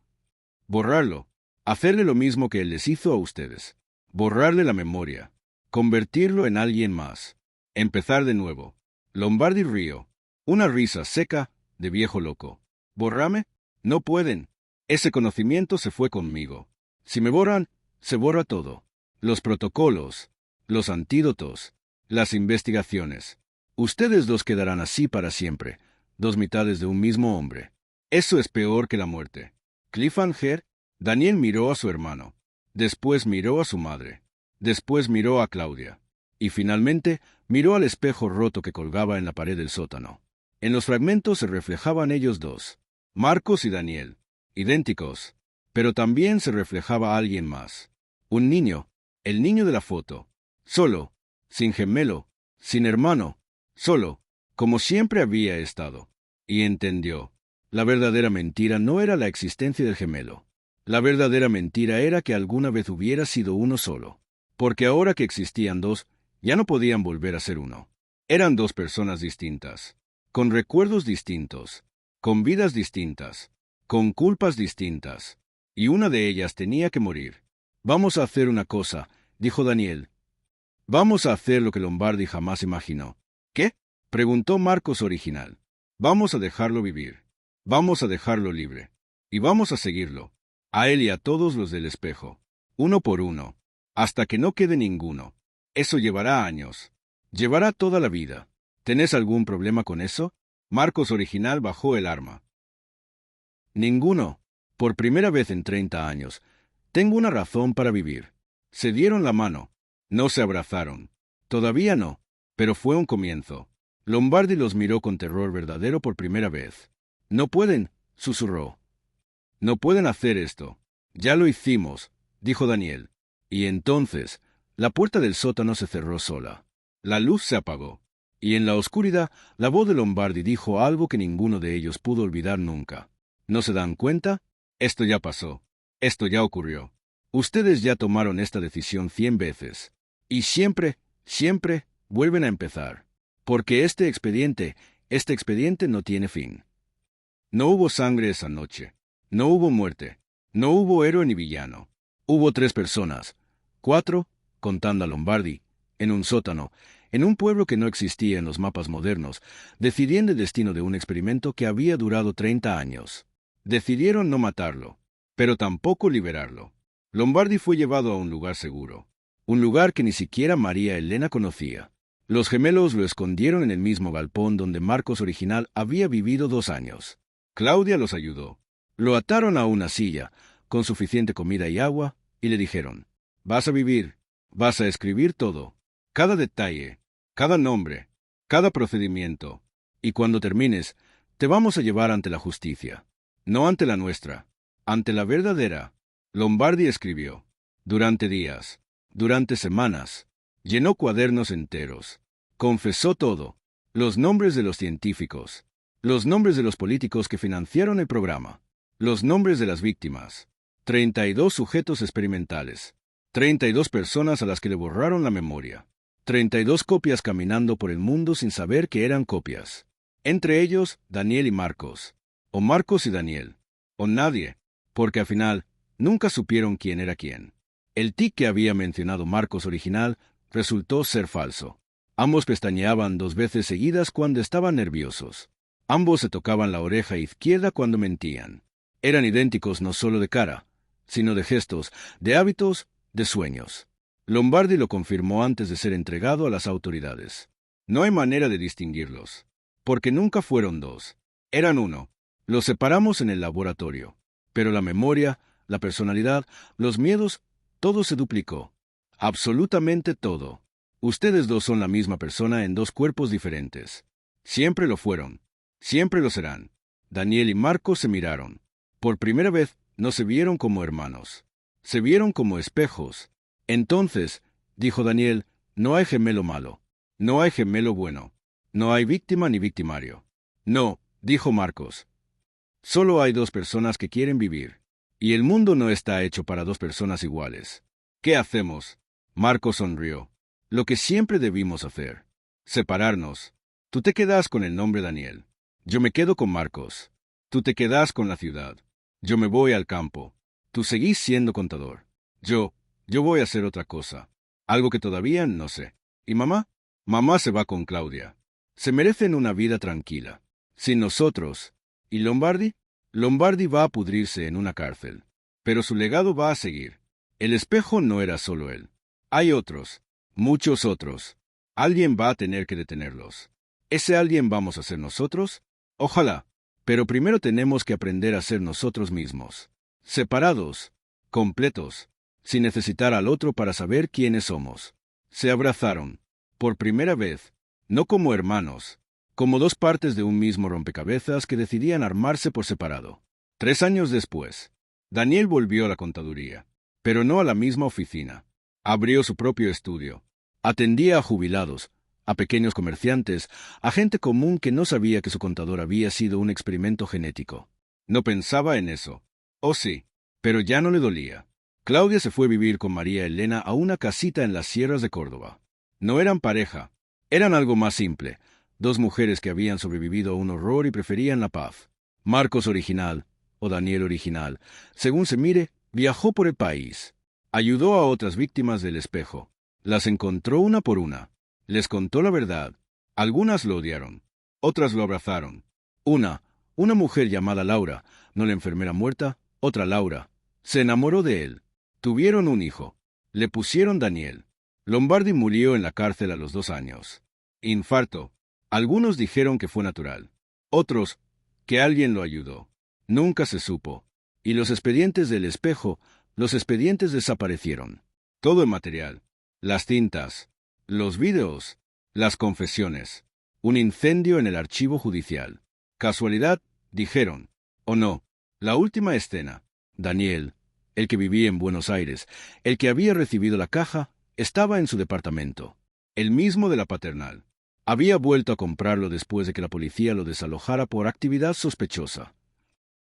Borrarlo. Hacerle lo mismo que él les hizo a ustedes. Borrarle la memoria. Convertirlo en alguien más. Empezar de nuevo. Lombardi rió. Una risa seca, de viejo loco. ¿Borrame? No pueden. Ese conocimiento se fue conmigo. Si me borran, se borra todo. Los protocolos, los antídotos, las investigaciones. Ustedes dos quedarán así para siempre, dos mitades de un mismo hombre. Eso es peor que la muerte. Cliffhanger. Daniel miró a su hermano. Después miró a su madre. Después miró a Claudia. Y finalmente miró al espejo roto que colgaba en la pared del sótano. En los fragmentos se reflejaban ellos dos, Marcos y Daniel, idénticos, pero también se reflejaba alguien más. Un niño, el niño de la foto, solo, sin gemelo, sin hermano, solo, como siempre había estado. Y entendió. La verdadera mentira no era la existencia del gemelo. La verdadera mentira era que alguna vez hubiera sido uno solo. Porque ahora que existían dos, ya no podían volver a ser uno. Eran dos personas distintas. Con recuerdos distintos, con vidas distintas, con culpas distintas, y una de ellas tenía que morir. Vamos a hacer una cosa, dijo Daniel. Vamos a hacer lo que Lombardi jamás imaginó. ¿Qué? Preguntó Marcos Original. Vamos a dejarlo vivir. Vamos a dejarlo libre. Y vamos a seguirlo. A él y a todos los del espejo. Uno por uno. Hasta que no quede ninguno. Eso llevará años. Llevará toda la vida. ¿Tenés algún problema con eso? Marcos Original bajó el arma. Ninguno. Por primera vez en 30 años. Tengo una razón para vivir. Se dieron la mano. No se abrazaron. Todavía no. Pero fue un comienzo. Lombardi los miró con terror verdadero por primera vez. No pueden, susurró. No pueden hacer esto. Ya lo hicimos, dijo Daniel. Y entonces, la puerta del sótano se cerró sola. La luz se apagó. Y en la oscuridad, la voz de Lombardi dijo algo que ninguno de ellos pudo olvidar nunca. ¿No se dan cuenta? Esto ya pasó. Esto ya ocurrió. Ustedes ya tomaron esta decisión 100 veces. Y siempre, siempre, vuelven a empezar. Porque este expediente no tiene fin. No hubo sangre esa noche. No hubo muerte. No hubo héroe ni villano. Hubo 3 personas. 4, contando a Lombardi, en un sótano, en un pueblo que no existía en los mapas modernos, decidieron el destino de un experimento que había durado 30 años. Decidieron no matarlo, pero tampoco liberarlo. Lombardi fue llevado a un lugar seguro, un lugar que ni siquiera María Elena conocía. Los gemelos lo escondieron en el mismo galpón donde Marcos Original había vivido 2 años. Claudia los ayudó. Lo ataron a una silla, con suficiente comida y agua, y le dijeron, «Vas a vivir, vas a escribir todo, cada detalle, cada nombre, cada procedimiento, y cuando termines, te vamos a llevar ante la justicia, no ante la nuestra, ante la verdadera». Lombardi escribió, durante días, durante semanas, llenó cuadernos enteros, confesó todo, los nombres de los científicos, los nombres de los políticos que financiaron el programa, los nombres de las víctimas, 32 sujetos experimentales, 32 personas a las que le borraron la memoria, 32 copias caminando por el mundo sin saber que eran copias. Entre ellos, Daniel y Marcos. O Marcos y Daniel. O nadie. Porque al final, nunca supieron quién era quién. El tic que había mencionado Marcos original resultó ser falso. Ambos pestañeaban 2 veces seguidas cuando estaban nerviosos. Ambos se tocaban la oreja izquierda cuando mentían. Eran idénticos no solo de cara, sino de gestos, de hábitos, de sueños. Lombardi lo confirmó antes de ser entregado a las autoridades. No hay manera de distinguirlos, porque nunca fueron dos. Eran uno. Los separamos en el laboratorio, pero la memoria, la personalidad, los miedos, todo se duplicó. Absolutamente todo. Ustedes dos son la misma persona en 2 cuerpos diferentes. Siempre lo fueron. Siempre lo serán. Daniel y Marcos se miraron. Por primera vez, no se vieron como hermanos. Se vieron como espejos. Entonces, dijo Daniel, no hay gemelo malo. No hay gemelo bueno. No hay víctima ni victimario. No, dijo Marcos. Solo hay 2 personas que quieren vivir. Y el mundo no está hecho para 2 personas iguales. ¿Qué hacemos? Marcos sonrió. Lo que siempre debimos hacer. Separarnos. Tú te quedas con el nombre Daniel. Yo me quedo con Marcos. Tú te quedas con la ciudad. Yo me voy al campo. Tú seguís siendo contador. Yo voy a hacer otra cosa. Algo que todavía no sé. ¿Y mamá? Mamá se va con Claudia. Se merecen una vida tranquila. Sin nosotros. ¿Y Lombardi? Lombardi va a pudrirse en una cárcel. Pero su legado va a seguir. El espejo no era solo él. Hay otros. Muchos otros. Alguien va a tener que detenerlos. ¿Ese alguien vamos a ser nosotros? Ojalá. Pero primero tenemos que aprender a ser nosotros mismos. Separados. Completos. Sin necesitar al otro para saber quiénes somos. Se abrazaron. Por primera vez. No como hermanos. Como 2 partes de un mismo rompecabezas que decidían armarse por separado. 3 años después. Daniel volvió a la contaduría. Pero no a la misma oficina. Abrió su propio estudio. Atendía a jubilados, a pequeños comerciantes, a gente común que no sabía que su contador había sido un experimento genético. No pensaba en eso. Oh sí, pero ya no le dolía. Claudia se fue a vivir con María Elena a una casita en las sierras de Córdoba. No eran pareja, eran algo más simple, 2 mujeres que habían sobrevivido a un horror y preferían la paz. Marcos original, o Daniel original, según se mire, viajó por el país. Ayudó a otras víctimas del espejo. Las encontró una por una. Les contó la verdad. Algunas lo odiaron. Otras lo abrazaron. Una mujer llamada Laura, no la enfermera muerta, otra Laura, se enamoró de él. Tuvieron un hijo. Le pusieron Daniel. Lombardi murió en la cárcel a los 2 años. Infarto. Algunos dijeron que fue natural. Otros, que alguien lo ayudó. Nunca se supo. Y los expedientes del espejo, los expedientes desaparecieron. Todo el material. Las cintas. Los vídeos. Las confesiones. Un incendio en el archivo judicial. Casualidad, dijeron. O no. La última escena. Daniel, el que vivía en Buenos Aires, el que había recibido la caja, estaba en su departamento. El mismo de la paternal. Había vuelto a comprarlo después de que la policía lo desalojara por actividad sospechosa.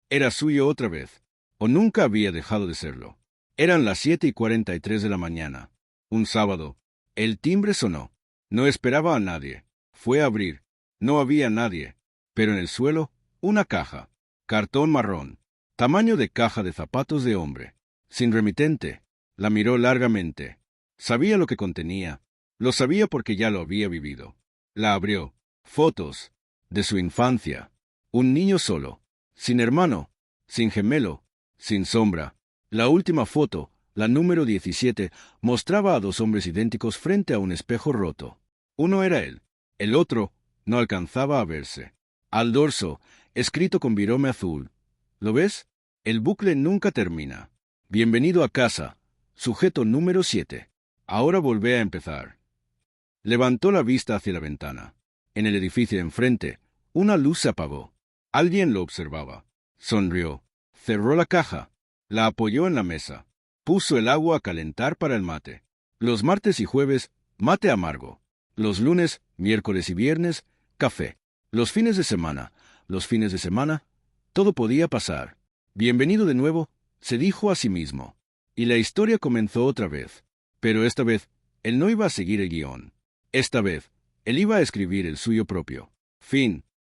Era suyo otra vez. O nunca había dejado de serlo. Eran las 7:43 de la mañana. Un sábado. El timbre sonó. No esperaba a nadie. Fue a abrir. No había nadie. Pero en el suelo, una caja. Cartón marrón. Tamaño de caja de zapatos de hombre. Sin remitente. La miró largamente. Sabía lo que contenía. Lo sabía porque ya lo había vivido. La abrió. Fotos. De su infancia. Un niño solo. Sin hermano. Sin gemelo. Sin sombra. La última foto, la número 17, mostraba a 2 hombres idénticos frente a un espejo roto. Uno era él. El otro no alcanzaba a verse. Al dorso, escrito con virome azul. ¿Lo ves? El bucle nunca termina. Bienvenido a casa. Sujeto número 7. Ahora volvé a empezar. Levantó la vista hacia la ventana. En el edificio de enfrente, una luz se apagó. Alguien lo observaba. Sonrió. Cerró la caja. La apoyó en la mesa. Puso el agua a calentar para el mate. Los martes y jueves, mate amargo. Los lunes, miércoles y viernes, café. Los fines de semana, todo podía pasar. Bienvenido de nuevo, se dijo a sí mismo. Y la historia comenzó otra vez. Pero esta vez, él no iba a seguir el guión. Esta vez, él iba a escribir el suyo propio. Fin.